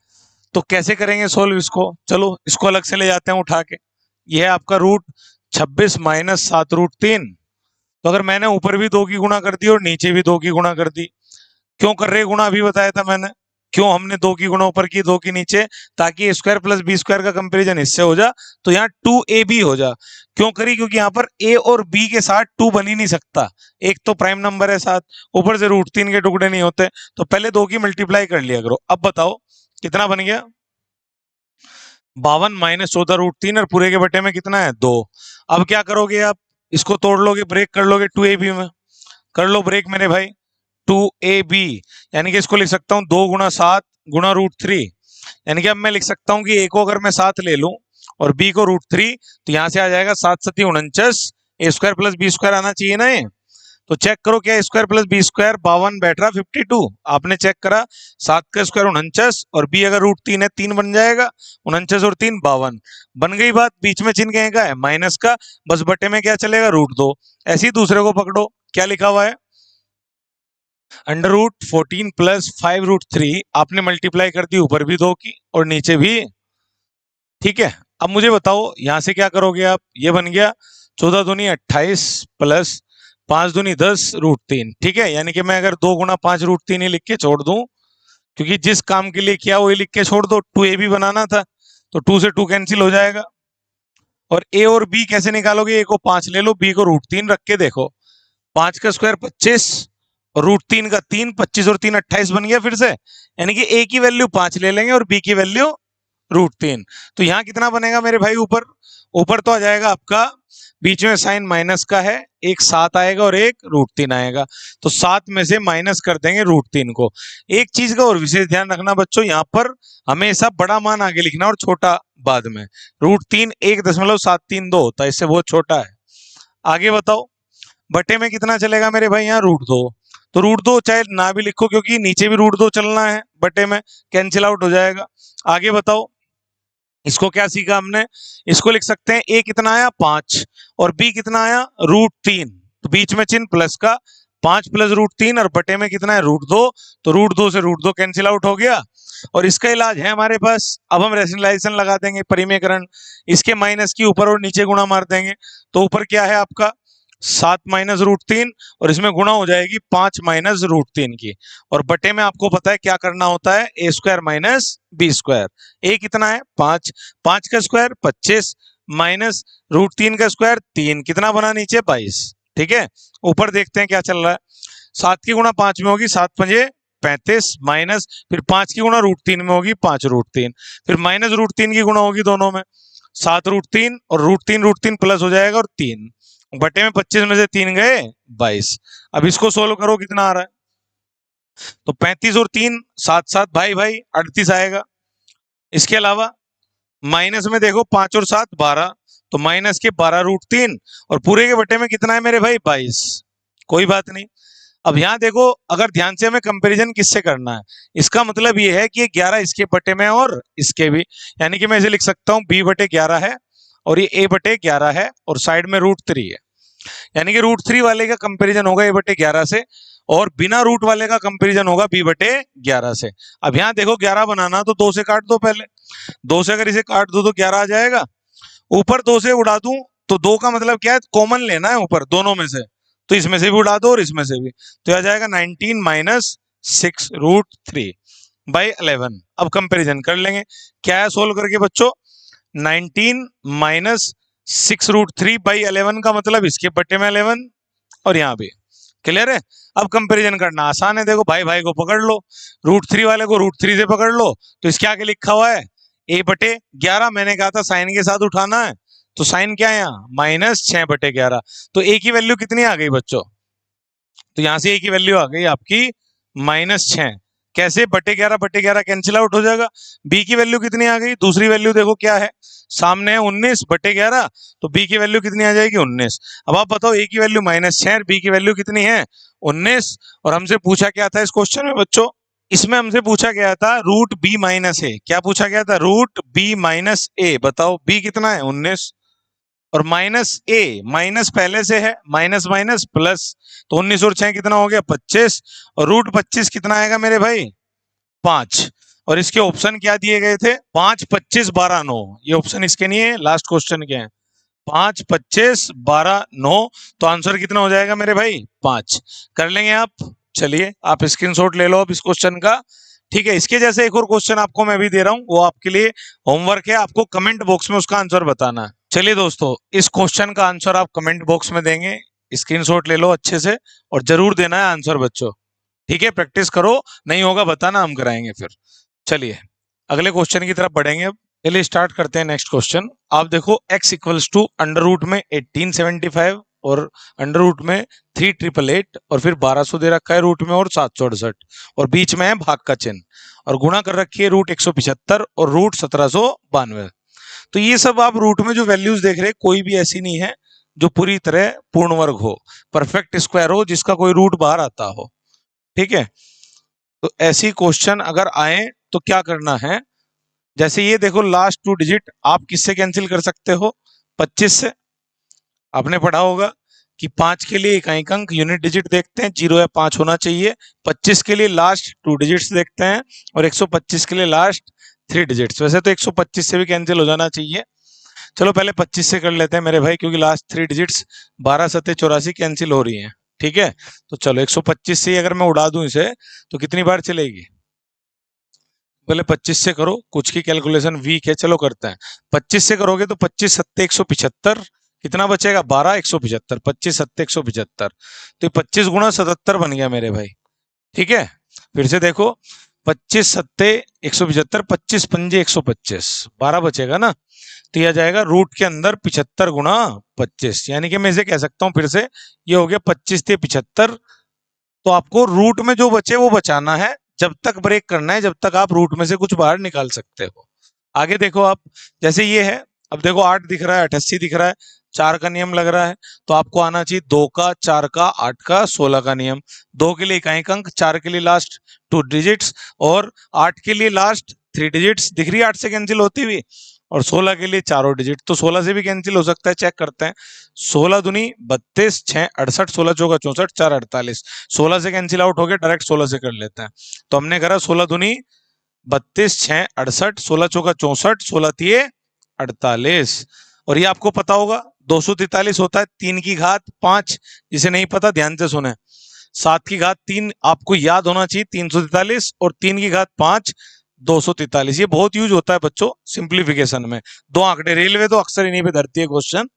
तो कैसे करेंगे सोल्व इसको, चलो इसको अलग से ले जाते हैं उठा के। यह है आपका √26 माइनस 7√3। तो अगर मैंने ऊपर भी 2 की गुणा कर दी और नीचे भी 2 की गुणा कर दी, क्यों कर रहे गुणा अभी बताया था मैंने, क्यों हमने 2 की गुणा ऊपर की 2 की नीचे, ताकि a square plus b square का कंपेरिजन इससे हो जा, तो यहाँ 2ab हो जा। क्यों करी, क्योंकि यहाँ पर a और b के साथ 2 बन ही नहीं सकता, एक तो प्राइम नंबर है साथ, ऊपर से √3 के टुकड़े नहीं होते, तो पहले 2 की मल्टीप्लाई कर लिया करो। अब बताओ कितना बन गया, 52 माइनस 14√3 और पूरे के बटे में कितना है 2। अब क्या करोगे आप, इसको तोड़ लोगे, ब्रेक कर लोगे 2ab में, कर लो ब्रेक मेरे भाई, 2ab, यानी कि इसको लिख सकता हूं 2 गुणा 7 गुणा √3, यानी कि अब मैं लिख सकता हूं कि a को अगर मैं 7 ले लूं और b को √3, तो यहां से आ जाएगा 7 7 49, a square plus b square आना चाहिए ना ये। तो चेक करो क्या a square plus b square 52 बैठ रहा 52, आपने चेक करा, 7 का स्क्वायर 49 और b अगर √3 है 3 बन जाएगा, 49 और 3 52, बन गई बात। बीच में चिन्ह कहें का है माइनस का, बस बटे में क्या चलेगा √2। ऐसे ही दूसरे को पकड़ो, क्या लिखा हुआ है, √14 प्लस 5√3, आपने मल्टीप्लाई कर दी ऊपर भी 2 की और नीचे भी, ठीक है। अब मुझे बताओ यहां से क्या करोगे आप, ये बन गया 14 दूनी 28 प्लस 5 दूनी 10 √3, ठीक है। यानी कि मैं अगर 2 गुणा 5√3 ही लिख के छोड़ दूं, क्योंकि जिस काम के लिए किया वही लिख के छोड़ दो, 2ab बनाना था, तो 2 से 2 कैंसिल हो जाएगा। और a और b कैसे निकालोगे, a को 5 ले लो, b को √3 रख के देखो, 5 का स्क्वायर 25 और √3 का 3, 25 और 3 28 बन गया फिर से, यानी कि a की वैल्यू 5 ले लेंगे और b की वैल्यू √3। तो यहाँ कितना बनेगा मेरे भाई, ऊपर ऊपर तो आ जाएगा आपका, बीच में साइन माइनस का है, एक 7 आएगा और एक √3 आएगा, तो 7 में से माइनस कर देंगे √3 को। एक चीज का और विशेष ध्यान रखना बच्चों, यहाँ पर हमेशा बड़ा मान आगे लिखना और छोटा बाद में, √3 1.732 होता है, इससे बहुत छोटा है। आगे बताओ, बटे में कितना चलेगा मेरे भाई, यहाँ √2, तो √2 चाहे ना भी लिखो क्योंकि नीचे भी √2 चलना है, बटे में कैंसिल आउट हो जाएगा। आगे बताओ, इसको क्या सीखा हमने, इसको लिख सकते हैं a कितना आया 5 और b कितना आया √3, तो बीच में चिन्ह प्लस का, 5 प्लस √3 और बटे में कितना है √2, तो √2 से √2 कैंसिल आउट हो गया। और इसका इलाज है हमारे पास, अब हम रेशनलाइजेशन लगा देंगे, परिमेयकरण, इसके माइनस की ऊपर और नीचे गुणा मार देंगे, तो ऊपर क्या है आपका 7 माइनस √3 और इसमें गुणा हो जाएगी 5 माइनस √3 की, और बटे में आपको पता है क्या करना होता है, a square minus b square. a कितना है 5, 5 का स्क्वायर 25 माइनस √3 का स्क्वायर 3, कितना बना नीचे 22, ठीक है। ऊपर देखते हैं क्या चल रहा है, 7 की गुणा 5 में होगी 7 पंजे 35 माइनस, फिर 5 की गुणा √3 में होगी 5 √3, फिर माइनस √3 की गुणा होगी दोनों में 7 √3 और √3 प्लस हो जाएगा और 3, बटे में 25 में से 3 गए 22। अब इसको सोल्व करो कितना आ रहा है, तो 35 और 3 7 7 भाई भाई 38 आएगा। इसके अलावा माइनस में देखो 5 और 7 12, तो माइनस के 12 √3 और पूरे के बटे में कितना है मेरे भाई 22, कोई बात नहीं। अब यहाँ देखो, अगर ध्यान से हमें कंपैरिजन किससे करना है, इसका मतलब ये है कि ये 11 इसके बटे में और इसके भी, यानी कि मैं इसे लिख सकता हूँ b बटे 11 है और ये a बटे 11 है और साइड में √3 है, यानी कि √3 वाले का कंपैरिजन होगा a बटे 11 से और बिना रूट वाले का कंपैरिजन होगा b बटे 11 से। अब यहाँ देखो 11 बनाना तो 2 से काट दो, पहले 2 से अगर इसे काट दो तो 11 आ जाएगा, ऊपर 2 से उड़ा दूं तो 2 का मतलब क्या है, कॉमन लेना है ऊपर दोनों में से, तो इसमें से भी उड़ा दो और इसमें से भी, तो आ जाएगा 19 माइनस 6 √3 बाई 11। अब कंपैरिजन कर लेंगे, क्या है सोल्व करके बच्चों, 19 माइनस 6√3/11 का मतलब इसके बटे में 11 और यहाँ पे। क्लियर है? अब कंपैरिजन करना आसान है, देखो भाई भाई को पकड़ लो, √3 वाले को √3 से पकड़ लो, तो इसके आगे लिखा हुआ है a/11। मैंने कहा था साइन के साथ उठाना है, तो साइन क्या है यहाँ -6/11। तो a की वैल्यू कितनी आ गई बच्चों? तो यहां से a की वैल्यू आ गई आपकी -6। कैसे? बटे 11 कैंसिल आउट हो जाएगा। b की वैल्यू कितनी आ गई? दूसरी वैल्यू देखो क्या है, सामने है 19/11, तो b की वैल्यू कितनी आ जाएगी 19। अब आप बताओ a की वैल्यू -6 है, b की वैल्यू कितनी है 19। और हमसे पूछा क्या था इस क्वेश्चन में बच्चों? इसमें हमसे पूछा गया था √b-a। क्या पूछा गया था? √b-a। बताओ b कितना है 19, और -a, माइनस पहले से है, माइनस माइनस प्लस, तो 19 और 6 कितना हो गया 25, और √25 कितना आएगा मेरे भाई 5। और इसके ऑप्शन क्या दिए गए थे? 5, 25, 12, 9। ये ऑप्शन इसके नहीं है, लास्ट क्वेश्चन के हैं। 5, 25, 12, 9। तो आंसर कितना हो जाएगा मेरे भाई 5। कर लेंगे आप? चलिए आप स्क्रीनशॉट ले लो अब इस क्वेश्चन का। ठीक है, इसके जैसे एक और क्वेश्चन आपको मैं भी दे रहा हूं, वो आपके लिए होमवर्क है, आपको कमेंट बॉक्स में उसका आंसर बताना है। चलिए दोस्तों, इस क्वेश्चन का आंसर आप कमेंट बॉक्स में देंगे, स्क्रीनशॉट ले लो अच्छे से और जरूर देना है आंसर बच्चों। ठीक है, प्रैक्टिस करो, नहीं होगा बताना, हम कराएंगे फिर। चलिए अगले क्वेश्चन की तरफ बढ़ेंगे अब। चलिए स्टार्ट करते हैं नेक्स्ट क्वेश्चन। आप देखो x equals to under root में 1875 और अंडर रूट में 3888 और फिर 1200 दे रखा है रूट में और 768 और बीच में है भाग का चिन्ह और गुणा कर रखी है √175 और √1792। तो ये सब आप रूट में जो वैल्यूज देख रहे हैं कोई भी ऐसी नहीं है जो पूरी तरह पूर्ण वर्ग हो, परफेक्ट स्क्वायर हो, जिसका कोई रूट बाहर आता हो। ठीक है, तो ऐसी क्वेश्चन अगर आए तो क्या करना है, जैसे ये देखो लास्ट 2 डिजिट आप किससे कैंसिल कर सकते हो? 25 से। आपने पढ़ा होगा कि 5 के लिए इकाइक अंक यूनिट डिजिट देखते हैं, 0 या 5 होना चाहिए। 25 के लिए लास्ट 2 डिजिट्स देखते हैं और 125 के लिए लास्ट 3 डिजिट्स। वैसे तो 125 से भी कैंसिल हो जाना चाहिए, चलो पहले 25 से कर लेते हैं मेरे भाई, क्योंकि लास्ट 3 डिजिट्स 12, 7, 84 कैंसिल हो रही हैं। ठीक है, तो चलो 125 से अगर मैं उड़ा दूं इसे तो कितनी बार चलेगी? पहले 25 से करो, कुछ की कैलकुलेशन वीक है, चलो करते हैं। 25 से करोगे तो 25 सत्ते 175, कितना बचेगा 12, 175, 25 सत्ते 175, तो 25 गुणा 77 बन गया मेरे भाई। ठीक है, फिर से देखो 25 सत्ते 175, 25 पंजे 125, 12 बचेगा ना, तो यह जाएगा रूट के अंदर 75 गुणा 25, यानी कि मैं इसे कह सकता हूं फिर से, ये हो गया 25 से 75। तो आपको रूट में जो बचे वो बचाना है, जब तक ब्रेक करना है जब तक आप रूट में से कुछ बाहर निकाल सकते हो। आगे देखो आप, जैसे ये है, अब देखो 8 दिख रहा है, 88 दिख रहा है, 4 का नियम लग रहा है, तो आपको आना चाहिए 2 का, 4 का, 8 का, 16 का नियम। 2 के लिए इकाइक अंक, 4 के लिए लास्ट 2 डिजिट्स और 8 के लिए लास्ट 3 डिजिट्स। दिख रही है 8 से कैंसिल होती हुई, और 16 के लिए चारों डिजिट, तो 16 से भी कैंसिल हो सकता है, चेक करते हैं। 16 दूनी 32, 6 68, 16 चौका 64, 4 48, 16 से कैंसिल आउट हो गया, डायरेक्ट 16 से कर लेते हैं। तो हमने करा 16 दूनी 32, 6 68, 16 चौका 64, 16 तिये 48। और ये आपको पता होगा 243 होता है 3 की घात 5, जिसे नहीं पता ध्यान से सुने। 7 की घात 3 आपको याद होना चाहिए 343, और 3 की घात 5 243। ये बहुत यूज होता है बच्चों सिंप्लीफिकेशन में, दो आंकड़े, रेलवे तो अक्सर इन्हीं पे धरती है क्वेश्चन।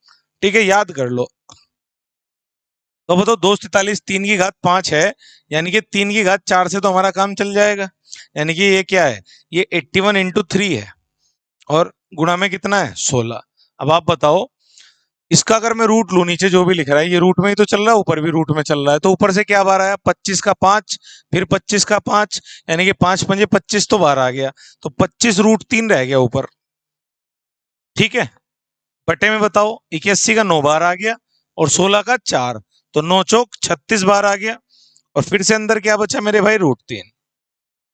ठीक है, याद कर लो। तो बताओ 243 3 की घात 5 है, यानी कि 3 की घात 4 से तो हमारा काम चल जाएगा, यानी कि ये क्या है, ये 81 इंटू 3 है और गुणा में कितना है 16। अब आप बताओ इसका अगर मैं रूट लू, नीचे जो भी लिख रहा है ये रूट में ही तो चल रहा है, ऊपर भी रूट में चल रहा है, तो ऊपर से क्या बार आया 25 का 5, फिर 25 का 5, यानी कि 5 पंजे 25 तो बाहर आ गया, तो 25 √3 रह गया ऊपर। ठीक है, बटे में बताओ 81 का 9 बार आ गया और 16 का 4, तो 9 चौक 36 बार आ गया, और फिर से अंदर क्या बचा मेरे भाई √3।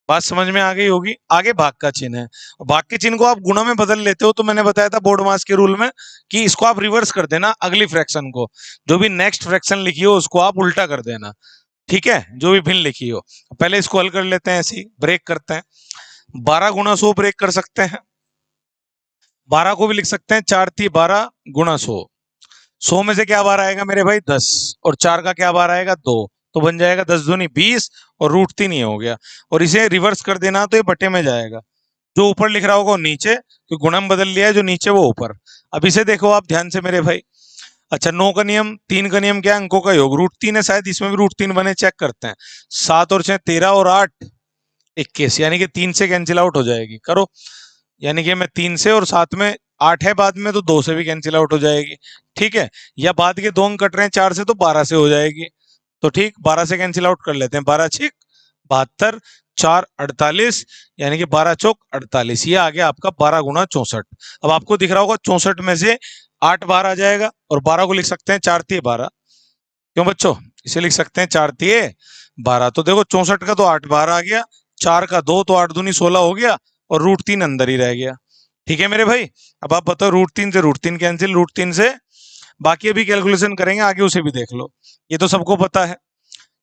बात समझ में आ गई होगी। आगे भाग का चिन्ह है, भाग के चिन्ह को आप गुणा में बदल लेते हो, तो मैंने बताया था बोर्ड मास के रूल में कि इसको आप रिवर्स कर देना, अगली फ्रैक्शन को, जो भी नेक्स्ट फ्रैक्शन लिखी हो उसको आप उल्टा कर देना। ठीक है, जो भी भिन्न लिखी हो। पहले इसको हल कर लेते हैं, ऐसे ही ब्रेक करते हैं। 12 गुणा 100 ब्रेक कर सकते हैं, 12 को भी लिख सकते हैं 4 × 12 गुणा 100। 100 में से क्या बार आएगा मेरे भाई 10, और 4 का क्या बार आएगा 2, तो बन जाएगा 10 दूनी 20 और √3 ही हो गया। और इसे रिवर्स कर देना तो ये बटे में जाएगा, जो ऊपर लिख रहा होगा वो नीचे, तो गुणम बदल लिया है, जो नीचे वो ऊपर। अब इसे देखो आप ध्यान से मेरे भाई। अच्छा, 9 का नियम, 3 का नियम क्या है? अंकों का योग। √3 है, शायद इसमें भी √3 बने, चेक करते हैं। 7 और 6 13 और 8 21, यानी कि 3 से कैंसिल आउट हो जाएगी। करो, यानी कि मैं 3 से, और साथ में 8 है बाद में, तो 2 से भी कैंसिल आउट हो जाएगी। ठीक है, या बाद के 2 अंक कट रहे हैं 4 से, तो 12 से हो जाएगी। तो ठीक, 12 से कैंसिल आउट कर लेते हैं। 12 6 72, 4 48, यानी कि 12 चौक 48। ये आ गया आपका 12 गुना 64। अब आपको दिख रहा होगा 64 में से 8 बाहर आ जाएगा, और 12 को लिख सकते हैं 4 तिये 12। क्यों बच्चों? इसे लिख सकते हैं 4 तिये 12। तो देखो 64 का तो 8 बाहर आ गया, 4 का 2, तो 8 दूनी 16 हो गया, और √3 अंदर ही रह गया। ठीक है मेरे भाई। अब आप बताओ, √3 से √3 कैंसिल, √3 से, बाकी अभी कैलकुलेशन करेंगे आगे, उसे भी देख लो। ये तो सबको पता है,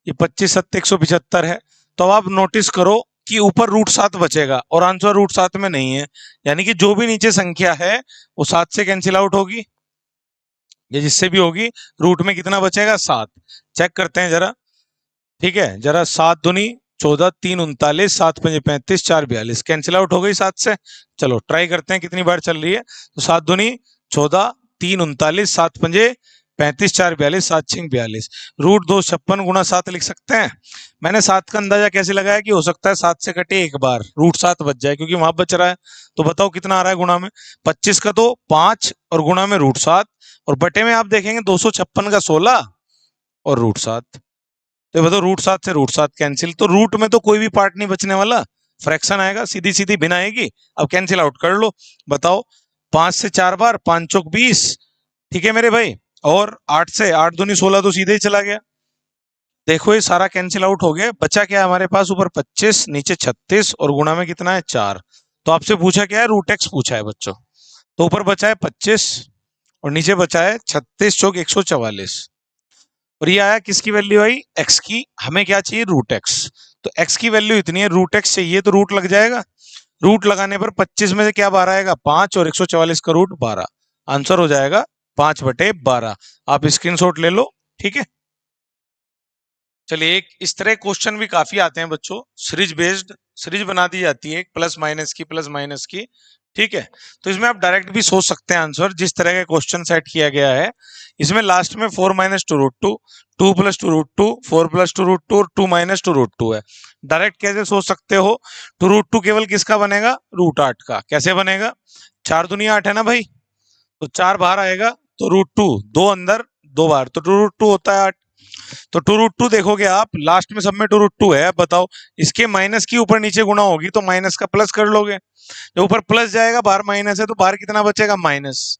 ये 25 7 175 है। तो अब आप नोटिस करो कि ऊपर √7 बचेगा, और आंसर √7 में नहीं है, यानी कि जो भी नीचे संख्या है वो 7 से कैंसिल आउट होगी, या जिससे भी होगी। रूट में कितना बचेगा? 7। चेक करते हैं जरा। ठीक है, जरा 7 दूनी 14, 3 39, 7 पंजे 35, 4 42, कैंसिल आउट हो गई 7 से। चलो ट्राई करते हैं कितनी बार चल रही है। तो 7 दूनी 14, 3 39, 7 पंजे 35, 4 42, 7 6 42, √2 56 गुना 7 लिख सकते हैं। मैंने 7 का अंदाजा कैसे लगाया कि हो सकता है 7 से कटे एक बार √7 बच जाए, क्योंकि वहां बच रहा है। तो बताओ कितना आ रहा है गुणा में? 25 का तो 5, और गुणा में √7, और बटे में आप देखेंगे 256 का 16 और √7। तो बताओ √7 से √7 कैंसिल, तो रूट में तो कोई भी पार्ट नहीं बचने वाला, फ्रैक्शन आएगा, सीधी सीधी भिन्न आएगी। अब कैंसिल आउट कर लो। बताओ, 5 से 4 बार, 5 चौक 20। ठीक है मेरे भाई, और 8 से 8 दूनी 16, तो सीधे ही चला गया। देखो ये सारा कैंसिल आउट हो गया, बचा क्या है हमारे पास? ऊपर 25, नीचे 36, और गुणा में कितना है? 4। तो आपसे पूछा क्या है? √x पूछा है बच्चों। तो ऊपर बचा है 25, और नीचे बचा है 36 चौक 144, और ये आया किसकी वैल्यू आई? x की। हमें क्या चाहिए? √x। तो x की वैल्यू इतनी है, √x चाहिए, तो रूट लग जाएगा। रूट लगाने पर 25 में से क्या बाहर आएगा? 5, और 144 का रूट 12। आंसर हो जाएगा 5/12। आप स्क्रीनशॉट ले लो। ठीक है, चलिए, एक इस तरह क्वेश्चन भी काफी आते हैं बच्चों, सीरीज बेस्ड। सीरीज बना दी जाती है प्लस माइनस की, प्लस माइनस की। ठीक है, तो इसमें आप डायरेक्ट भी सोच सकते हैं आंसर, जिस तरह का क्वेश्चन सेट किया गया है। इसमें लास्ट में 4 - 2√2, 2 + 2√2, 4 + 2√2, और 2 - 2√2 है। डायरेक्ट कैसे सोच सकते हो? 2√2 केवल किसका बनेगा? √8 का। कैसे बनेगा? 4 दूनी 8 है ना भाई, तो 4 बाहर आएगा, तो √2, 2 अंदर 2 बाहर, तो 2√2 होता है 8। तो 2√2 देखोगे आप, लास्ट में सब में 2√2 है। अब बताओ, इसके माइनस की ऊपर नीचे गुणा होगी, तो माइनस का प्लस कर लोगे। जब ऊपर प्लस जाएगा, बाहर माइनस है, तो बाहर कितना बचेगा? माइनस,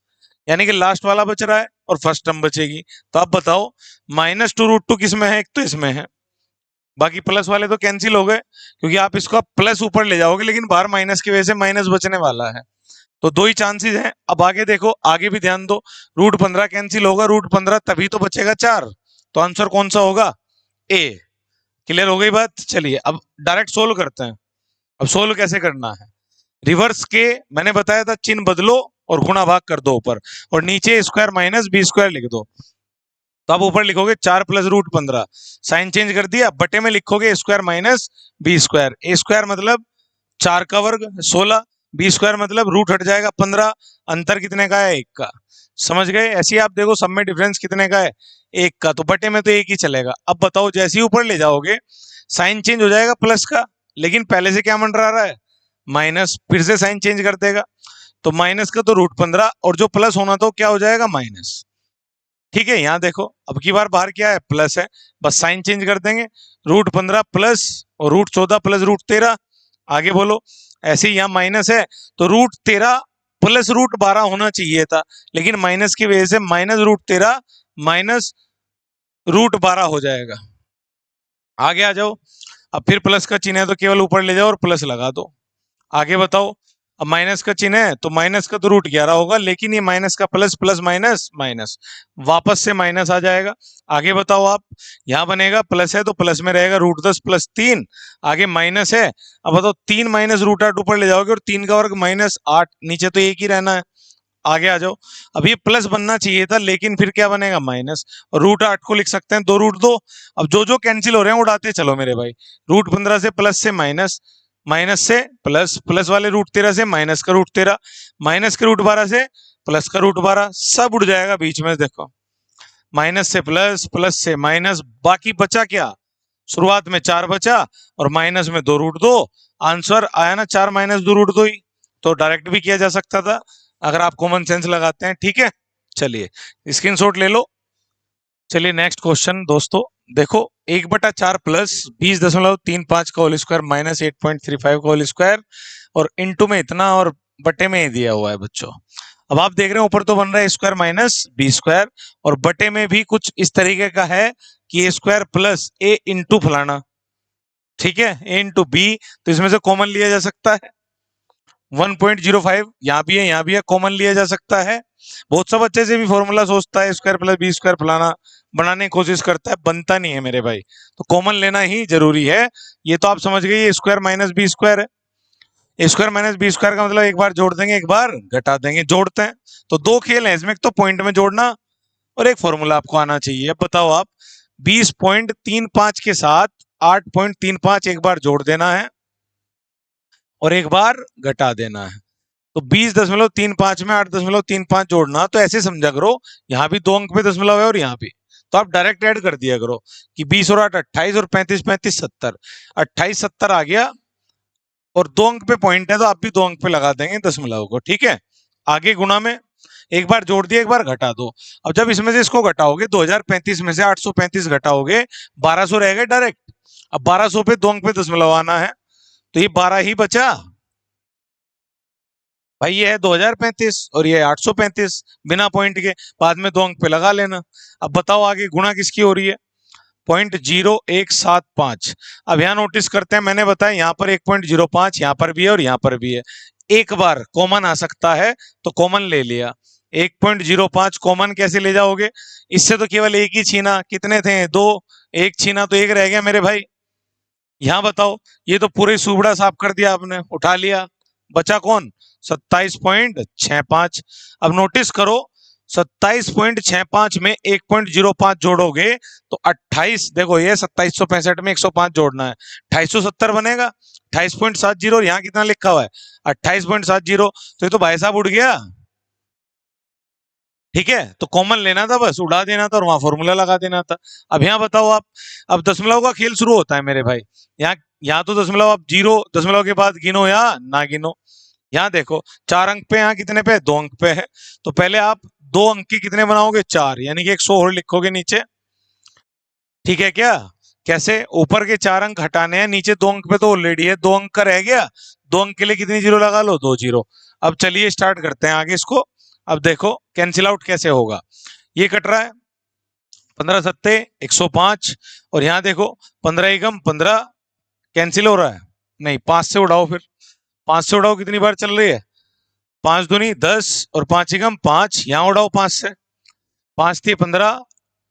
यानी कि लास्ट वाला बच रहा है, और फर्स्ट टर्म बचेगी। तो आप बताओ, -2√2 किस में है? एक तो इसमें है, बाकी प्लस वाले तो कैंसिल हो गए, क्योंकि आप इसको प्लस ऊपर ले जाओगे, लेकिन बाहर माइनस की वजह से माइनस बचने वाला है। तो दो ही चांसेस हैं। अब आगे देखो, आगे भी ध्यान दो। √15 कैंसिल होगा, √15 तभी तो बचेगा 4। तो आंसर कौन सा होगा? ए। क्लियर हो गई बात? चलिए अब डायरेक्ट सोल्व करते हैं। अब सोल्व कैसे करना है? रिवर्स के मैंने बताया था, चिन्ह बदलो और गुणा भाग कर दो ऊपर, और नीचे स्क्वायर माइनस बी स्क्वायर लिख दो। तो आप ऊपर लिखोगे 4 + √15, साइन चेंज कर दिया, बटे में लिखोगे स्क्वायर माइनस बी स्क्वायर। ए स्क्वायर मतलब 4 का वर्ग 16, बी स्क्वायर मतलब रूट हट जाएगा 15, अंतर कितने का है? 1 का। समझ गए? ऐसे ही आप देखो, सब में डिफरेंस कितने का है? 1 का, तो बटे में तो 1 ही चलेगा। अब बताओ, जैसे ही ऊपर ले जाओगे साइन चेंज हो जाएगा प्लस का, लेकिन पहले से क्या मंडरा रहा है? माइनस। फिर से साइन चेंज कर देगा, तो माइनस का तो √15, और जो प्लस होना तो क्या हो जाएगा? माइनस। ठीक है, यहाँ देखो, अब की बार बाहर क्या है? प्लस है, बस साइन चेंज कर देंगे। √15 प्लस, और √14 प्लस √13। आगे बोलो। ऐसे ही यहाँ माइनस है, तो √13 प्लस √12 होना चाहिए था, लेकिन माइनस की वजह से -√13 माइनस √12 हो जाएगा। आगे आ जाओ। अब फिर प्लस का चिन्ह है, तो केवल ऊपर ले जाओ और प्लस लगा दो। आगे बताओ। अब माइनस का चिन्ह है, तो माइनस का तो √11 होगा, लेकिन ये माइनस का प्लस, प्लस माइनस माइनस, वापस से माइनस आ जाएगा। आगे बताओ आप। यहाँ बनेगा, प्लस है तो प्लस में रहेगा √10 + 3, आगे माइनस है। अब बताओ, 3 - √8 ऊपर ले जाओगे, और 3 का वर्ग -8, नीचे तो 1 ही रहना है। आगे आ जाओ। अब ये प्लस बनना चाहिए था, लेकिन फिर क्या बनेगा? माइनस। और √8 को लिख सकते हैं 2 √2। अब जो जो कैंसिल हो रहे हैं उड़ाते चलो मेरे भाई। √15 से प्लस से माइनस, माइनस से प्लस, प्लस वाले √13 से माइनस का √13, माइनस के √12 से प्लस का √12, सब उड़ जाएगा बीच में। देखो माइनस से प्लस, प्लस से माइनस, बाकी बचा क्या? शुरुआत में 4 बचा और माइनस में 2√2। आंसर आया ना 4 माइनस 2√2 ही। तो डायरेक्ट भी किया जा सकता था अगर आप कॉमन सेंस लगाते हैं। ठीक है, चलिए स्क्रीनशॉट ले लो। चलिए नेक्स्ट क्वेश्चन दोस्तों, देखो 1/4 प्लस 20.35 का होल स्क्वायर माइनस 8.35 का होल स्क्वायर और इनटू में इतना और बटे में ही दिया हुआ है बच्चों। अब आप देख रहे हैं ऊपर तो बन रहा है स्क्वायर माइनस बी स्क्वायर और बटे में भी कुछ इस तरीके का है कि ए स्क्वायर प्लस ए इंटू फलाना। ठीक है, ए इंटू बी, तो इसमें से कॉमन लिया जा सकता है 1.05, यहाँ भी है यहाँ भी है, कॉमन लिया जा सकता है। बहुत सब अच्छे से भी फॉर्मूला सोचता है स्क्वायर प्लस बी स्क्वायर फलाना बनाने की कोशिश करता है, बनता नहीं है मेरे भाई, तो कॉमन लेना ही जरूरी है। ये तो आप समझ गए, ये स्क्वायर माइनस बी स्क्वायर है। स्क्वायर माइनस बी स्क्वायर का मतलब एक बार जोड़ देंगे एक बार घटा देंगे, जोड़ते हैं तो दो खेल है इसमें, तो पॉइंट में जोड़ना और एक फॉर्मूला आपको आना चाहिए। अब बताओ आप 20.35 के साथ 8.35 एक बार जोड़ देना है और एक बार घटा देना है। तो 20.35 में 8.35 जोड़ना, तो ऐसे समझा करो यहाँ भी 2 अंक पे दशमलव है और यहाँ भी, तो आप डायरेक्ट ऐड कर दिया करो कि 20 और 8 28 और 35 35 70, 28 70 आ गया और 2 अंक पे पॉइंट है तो आप भी 2 अंक पे लगा देंगे दशमलव को। ठीक है, आगे गुणा में एक बार जोड़ दिया एक बार घटा दो। अब जब इसमें से इसको घटाओगे 2035 में से 835 घटाओगे 1200 रहेगा डायरेक्ट। अब 1200 पे 2 अंक पे दशमलव आना है तो ये 12 ही बचा भाई, ये है 2035 और ये 835 बिना पॉइंट के, बाद में 2 अंक पे लगा लेना। अब बताओ आगे गुणा किसकी हो रही है? 0.0175। अब यहाँ नोटिस करते हैं, मैंने बताया यहाँ पर 1.05 यहाँ पर भी है और यहाँ पर भी है, एक बार कॉमन आ सकता है तो कॉमन ले लिया। 1.05 कॉमन कैसे ले जाओगे? इससे तो केवल एक ही छीना, कितने थे? 2, एक छीना तो एक रह गया मेरे भाई। यहाँ बताओ, ये तो पूरे सुबड़ा साफ कर दिया आपने, उठा लिया, बचा कौन? 27.65। अब नोटिस करो 27.65 में 1.05 जोड़ोगे तो 28, देखो ये 2765 में 105 जोड़ना है, 2870 बनेगा। 28.70 और यहाँ कितना लिखा हुआ है? 28.70, तो ये तो भाई साहब उड़ गया। ठीक है, तो कॉमन लेना था, बस उड़ा देना था और वहां फॉर्मूला लगा देना था। अब यहाँ बताओ आप, अब दशमलव का खेल शुरू होता है मेरे भाई। यहाँ तो दशमलव आप 0 दशमलव के बाद गिनो या ना गिनो। यहाँ देखो 4 अंक पे, यहाँ कितने पे? 2 अंक पे है, तो पहले आप 2 अंक के कितने बनाओगे? 4, यानी कि 100 और लिखोगे नीचे। ठीक है क्या? कैसे? ऊपर के 4 अंक हटाने हैं, नीचे 2 अंक पे तो ऑलरेडी है, 2 अंक का रह गया, 2 अंक के लिए कितनी जीरो लगा लो? 2 जीरो। अब चलिए स्टार्ट करते हैं आगे इसको। अब देखो कैंसिल आउट कैसे होगा, ये कट रहा है 15 सत्ते 105 और यहाँ देखो 15 एकम 15, कैंसिल हो रहा है नहीं, 5 से उड़ाओ, फिर 5 से उड़ाओ, कितनी बार चल रही है? 5 दूनी 10 और 5 एकम 5, यहाँ उड़ाओ 5 से, 5 थी 15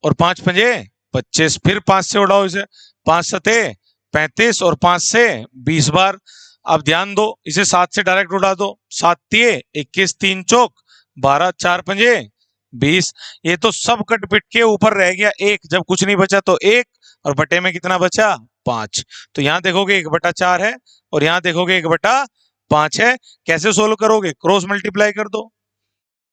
और 5 पंजे 25, फिर 5 से उड़ाओ इसे, 5 सते 35 और 5 से 20 बार। अब ध्यान दो, इसे 7 से डायरेक्ट उड़ा दो, 7 तिये 21, 3 चौक 12, 4 पंजे 20। ये तो सब कट पिट के ऊपर रह गया एक, जब कुछ नहीं बचा तो एक, और बटे में कितना बचा? 5। तो यहाँ देखोगे 1/4 है और यहाँ देखोगे 1/5 है। कैसे सोल्व करोगे? क्रॉस मल्टीप्लाई कर दो,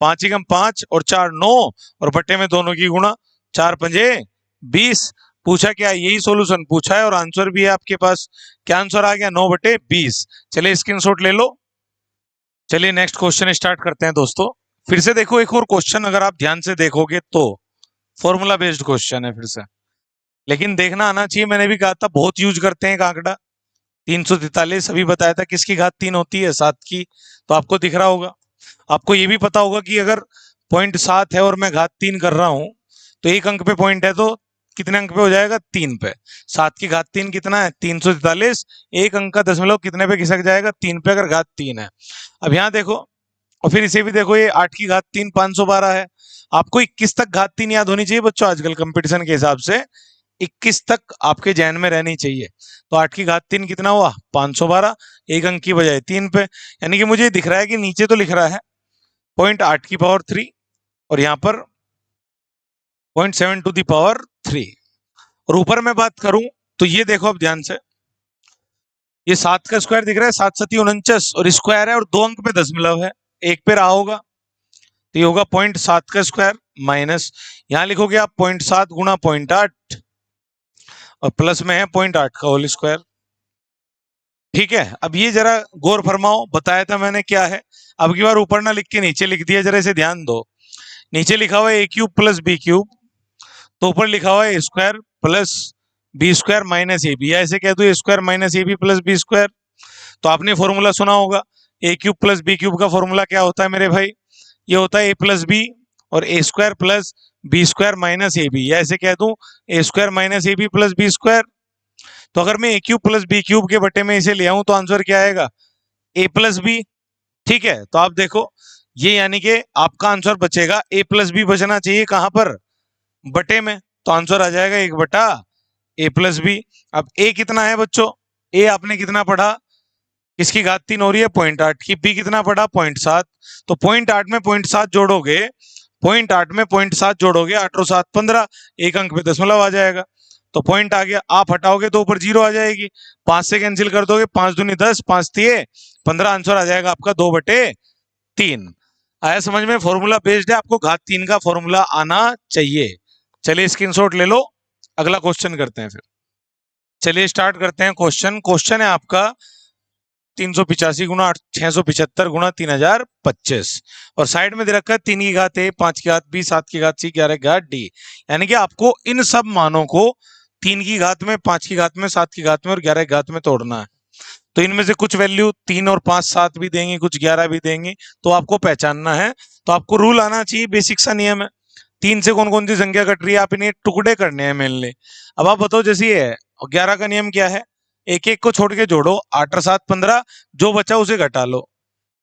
5 एकम 5 और 4 9 और बटे में दोनों की गुणा, 4 पंजे 20। पूछा क्या? यही सॉल्यूशन पूछा है और आंसर भी है आपके पास। क्या आंसर आ गया? 9/20। चलिए स्क्रीनशॉट ले लो। चलिए नेक्स्ट क्वेश्चन स्टार्ट करते हैं दोस्तों। फिर से देखो एक और क्वेश्चन, अगर आप ध्यान से देखोगे तो फॉर्मूला बेस्ड क्वेश्चन है फिर से, लेकिन देखना आना चाहिए। मैंने भी कहा था बहुत यूज करते हैं आंकड़ा 343, अभी बताया था किसकी घात 3 होती है? 7 की, तो आपको दिख रहा होगा। आपको ये भी पता होगा कि अगर पॉइंट 7 है और मैं घात 3 कर रहा हूं तो एक अंक पे पॉइंट है तो कितने अंक पे हो जाएगा? 3 पे। 7 की घात 3 कितना है? 343। एक अंक का दशमलव कितने पे खिसक जाएगा? 3 पे, अगर घात 3 है। अब यहाँ देखो, और फिर इसे भी देखो, ये 8 की घात 3 512 है। आपको 21 तक घात 3 याद होनी चाहिए बच्चों, आजकल कंपटीशन के हिसाब से 21 तक आपके जहन में रहनी चाहिए। तो 8 की घात 3 कितना हुआ? 512, एक अंक की बजाय 3 पे, यानी कि मुझे दिख रहा है कि नीचे तो लिख रहा है 0.8 की पावर 3 और यहाँ पर 0.7 टू दी पावर 3, और ऊपर मैं बात करूं तो ये देखो अब ध्यान से, ये 7 का स्क्वायर दिख रहा है, 7 7 49 और स्क्वायर है और 2 अंक पे दशमलव है, 1 पे रहा होगा तो ये होगा 0.7 का स्क्वायर माइनस यहां लिखोगे आप 0.7 गुणा 0.8 और प्लस में है 0.8 का होल स्क्वायर। ठीक है, अब ये जरा गौर फरमाओ, बताया था मैंने क्या है। अब की बार ऊपर ना लिख के नीचे लिख दिया, जरा इसे ध्यान दो। नीचे लिखा हुआ है A cube plus B cube, तो ऊपर लिखा हुआ है A square plus B square minus A B, या ऐसे कह दो A square minus A B plus B square. तो आपने फॉर्मूला सुना होगा, A cube plus B cube का फॉर्मूला क्या होता है मेरे भाई, ये होता है ए प्लस बी और A square plus B square minus A B, या ऐसे कह दूं A square minus A B plus B square. तो अगर मैं A cube plus B cube के बटे में इसे ले आऊं तो आंसर क्या आएगा, ए प्लस बी। ठीक है, तो आप देखो ये यानी कि आपका आंसर बचेगा, ए प्लस बी बचना चाहिए कहां पर, बटे में, तो आंसर आ जाएगा 1 बटा ए प्लस बी। अब ए कितना है बच्चों, ए आपने कितना पढ़ा, किसकी घात 3 हो रही है 0.8 की, बी कितना पढ़ा 0.7, तो 0.8 में 0.7 जोड़ोगे, 0.8 में 0.7 जोड़ोगे, 8 और 7 15, एक अंक पे दशमलव आ जाएगा, तो पॉइंट आ गया। आप हटाओगे तो ऊपर 0 आ जाएगी, 5 से कैंसिल कर दोगे, 5 दूनी 10, 5 तिये 15, आंसर आ जाएगा आपका 2/3। आया समझ में, फॉर्मूला बेस्ड है, आपको घात 3 का फॉर्मूला आना चाहिए। चलिए स्क्रीनशॉट ले लो, अगला क्वेश्चन करते हैं फिर। चलिए स्टार्ट करते हैं क्वेश्चन। क्वेश्चन है आपका 385 गुना 675 गुना 3025 और साइड में दे रखा है 3 की घात ए, 5 की घात बी, 7 की घात सी, 11 की घात डी। यानी कि आपको इन सब मानों को 3 की घात में, 5 की घात में, 7 की घात में और 11 की घात में तोड़ना है। तो इनमें से कुछ वैल्यू 3 और 5 7 भी देंगे, कुछ 11 भी देंगे, तो आपको पहचानना है। तो आपको रूल आना चाहिए, बेसिक सा नियम है। 3 से कौन कौन सी संख्या कट रही है, आप इन्हें टुकड़े करने हैं मेनली। अब आप बताओ, जैसे ये है 11 का नियम क्या है, एक एक को छोड़ के जोड़ो, 8 और 7 15, जो बचा उसे घटा लो,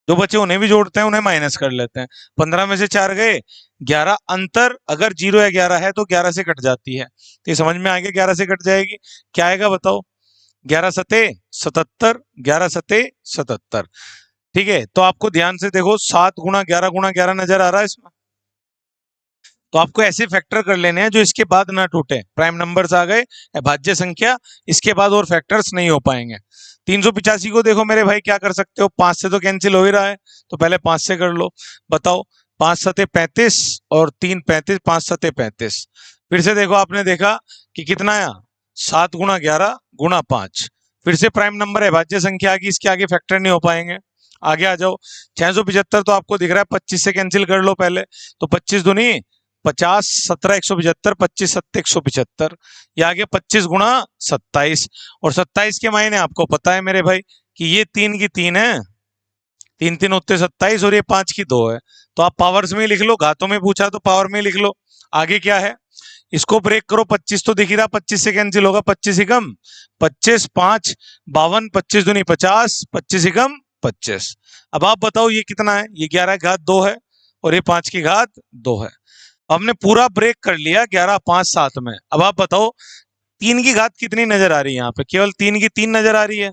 जो बचे उन्हें भी जोड़ते हैं, उन्हें माइनस कर लेते हैं। 15 में से 4 गए, 11 अंतर अगर 0 या 11 है तो 11 से कट जाती है, तो ये समझ में आ गया 11 से कट जाएगी। क्या आएगा बताओ, 11 सते 77, 11 सते 77। ठीक है, तो आपको ध्यान से देखो, 7 गुणा 11 नजर आ रहा है इसमें, तो आपको ऐसे फैक्टर कर लेने हैं जो इसके बाद ना टूटे। प्राइम नंबर्स आ गए, भाज्य संख्या, इसके बाद और फैक्टर्स नहीं हो पाएंगे। 385 को देखो मेरे भाई क्या कर सकते हो, 5 से तो कैंसिल हो ही रहा है, तो पहले 5 से कर लो। बताओ, 5 सते 35 और 3 35, 5 सते 35। फिर से देखो, आपने देखा कि कितना आया, 7 गुणा 11 गुणा 5। फिर से प्राइम नंबर है, भाज्य संख्या आ गई, इसके आगे फैक्टर नहीं हो पाएंगे। आगे आ जाओ, 675 तो आपको दिख रहा है, 25 से कैंसिल कर लो पहले, तो 25 दूनी 50, 17 175, 25 7 175, ये आगे 25 गुणा 27, और 27 के मायने आपको पता है मेरे भाई कि ये 3 की 3 है, 3 3 होते 27 और ये 5 की 2 है, तो आप पावर्स में लिख लो, घातों में पूछा तो पावर में लिख लो। आगे क्या है, इसको ब्रेक करो, 25 तो दिख ही रहा, 25 से कैंसिल होगा, 25 एकम 25, 5 52, 25 दूनी 50, 25 एकम 25। अब आप बताओ ये कितना है, ये 11 की घात 2 है और ये 5 की घात 2 है। हमने पूरा ब्रेक कर लिया 11 5 7 में। अब आप बताओ 3 की घात कितनी नजर आ रही है, यहाँ पे केवल 3 की 3 नजर आ रही है,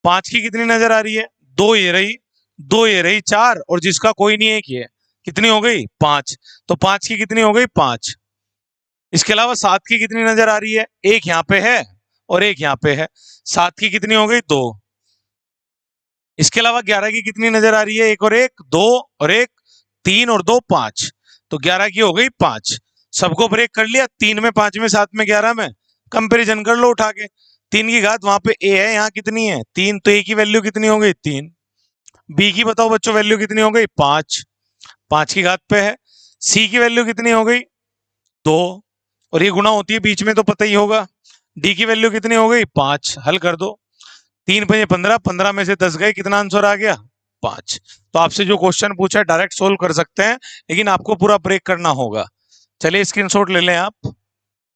5 की कितनी नजर आ रही है, 2 ये रही, 2 ये रही, 4, और जिसका कोई नहीं है कि कितनी हो गई 5, तो 5 की कितनी हो गई 5। इसके अलावा 7 की कितनी नजर आ रही है, एक यहाँ पे है और एक यहाँ पे है, 7 की कितनी हो गई 2। इसके अलावा 11 की कितनी नजर आ रही है, एक और एक 2 और एक 3 और 2 5, तो 11 की हो गई 5। सबको ब्रेक कर लिया, 3 में 5 में 7 में 11 में, कंपैरिजन कर लो उठा के। 3 की घात वहां पे ए है, यहाँ कितनी है 3, तो ए की वैल्यू कितनी हो गई 3। बी की बताओ बच्चों वैल्यू कितनी हो गई 5, 5 की घात पे है। सी की वैल्यू कितनी हो गई 2, और ये गुणा होती है बीच में तो पता ही होगा। डी की वैल्यू कितनी हो गई 5, हल कर दो, 3 5 15, 15 में से 10 गए, कितना आंसर आ गया 5। तो आपसे जो क्वेश्चन पूछा है डायरेक्ट सोल्व कर सकते हैं, लेकिन आपको पूरा ब्रेक करना होगा। चलिए स्क्रीनशॉट ले लें आप।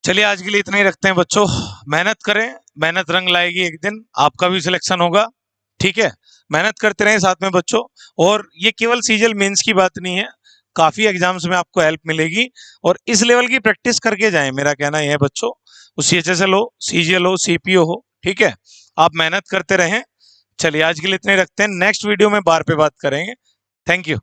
चलिए आज के लिए इतना ही रखते हैं बच्चों, मेहनत करें, मेहनत रंग लाएगी, एक दिन आपका भी सिलेक्शन होगा। ठीक है, मेहनत करते रहें साथ में बच्चों, और ये केवल सीजीएल मेंस की बात नहीं है, काफी एग्जाम्स में आपको हेल्प मिलेगी, और इस लेवल की प्रैक्टिस करके जाएं, मेरा कहना यह है बच्चों। सीएचएसएल हो, सीजीएल हो, सीपीओ हो, ठीक है, आप मेहनत करते रहें। चलिए आज के लिए इतने रखते हैं, नेक्स्ट वीडियो में बार पे बात करेंगे। Thank you.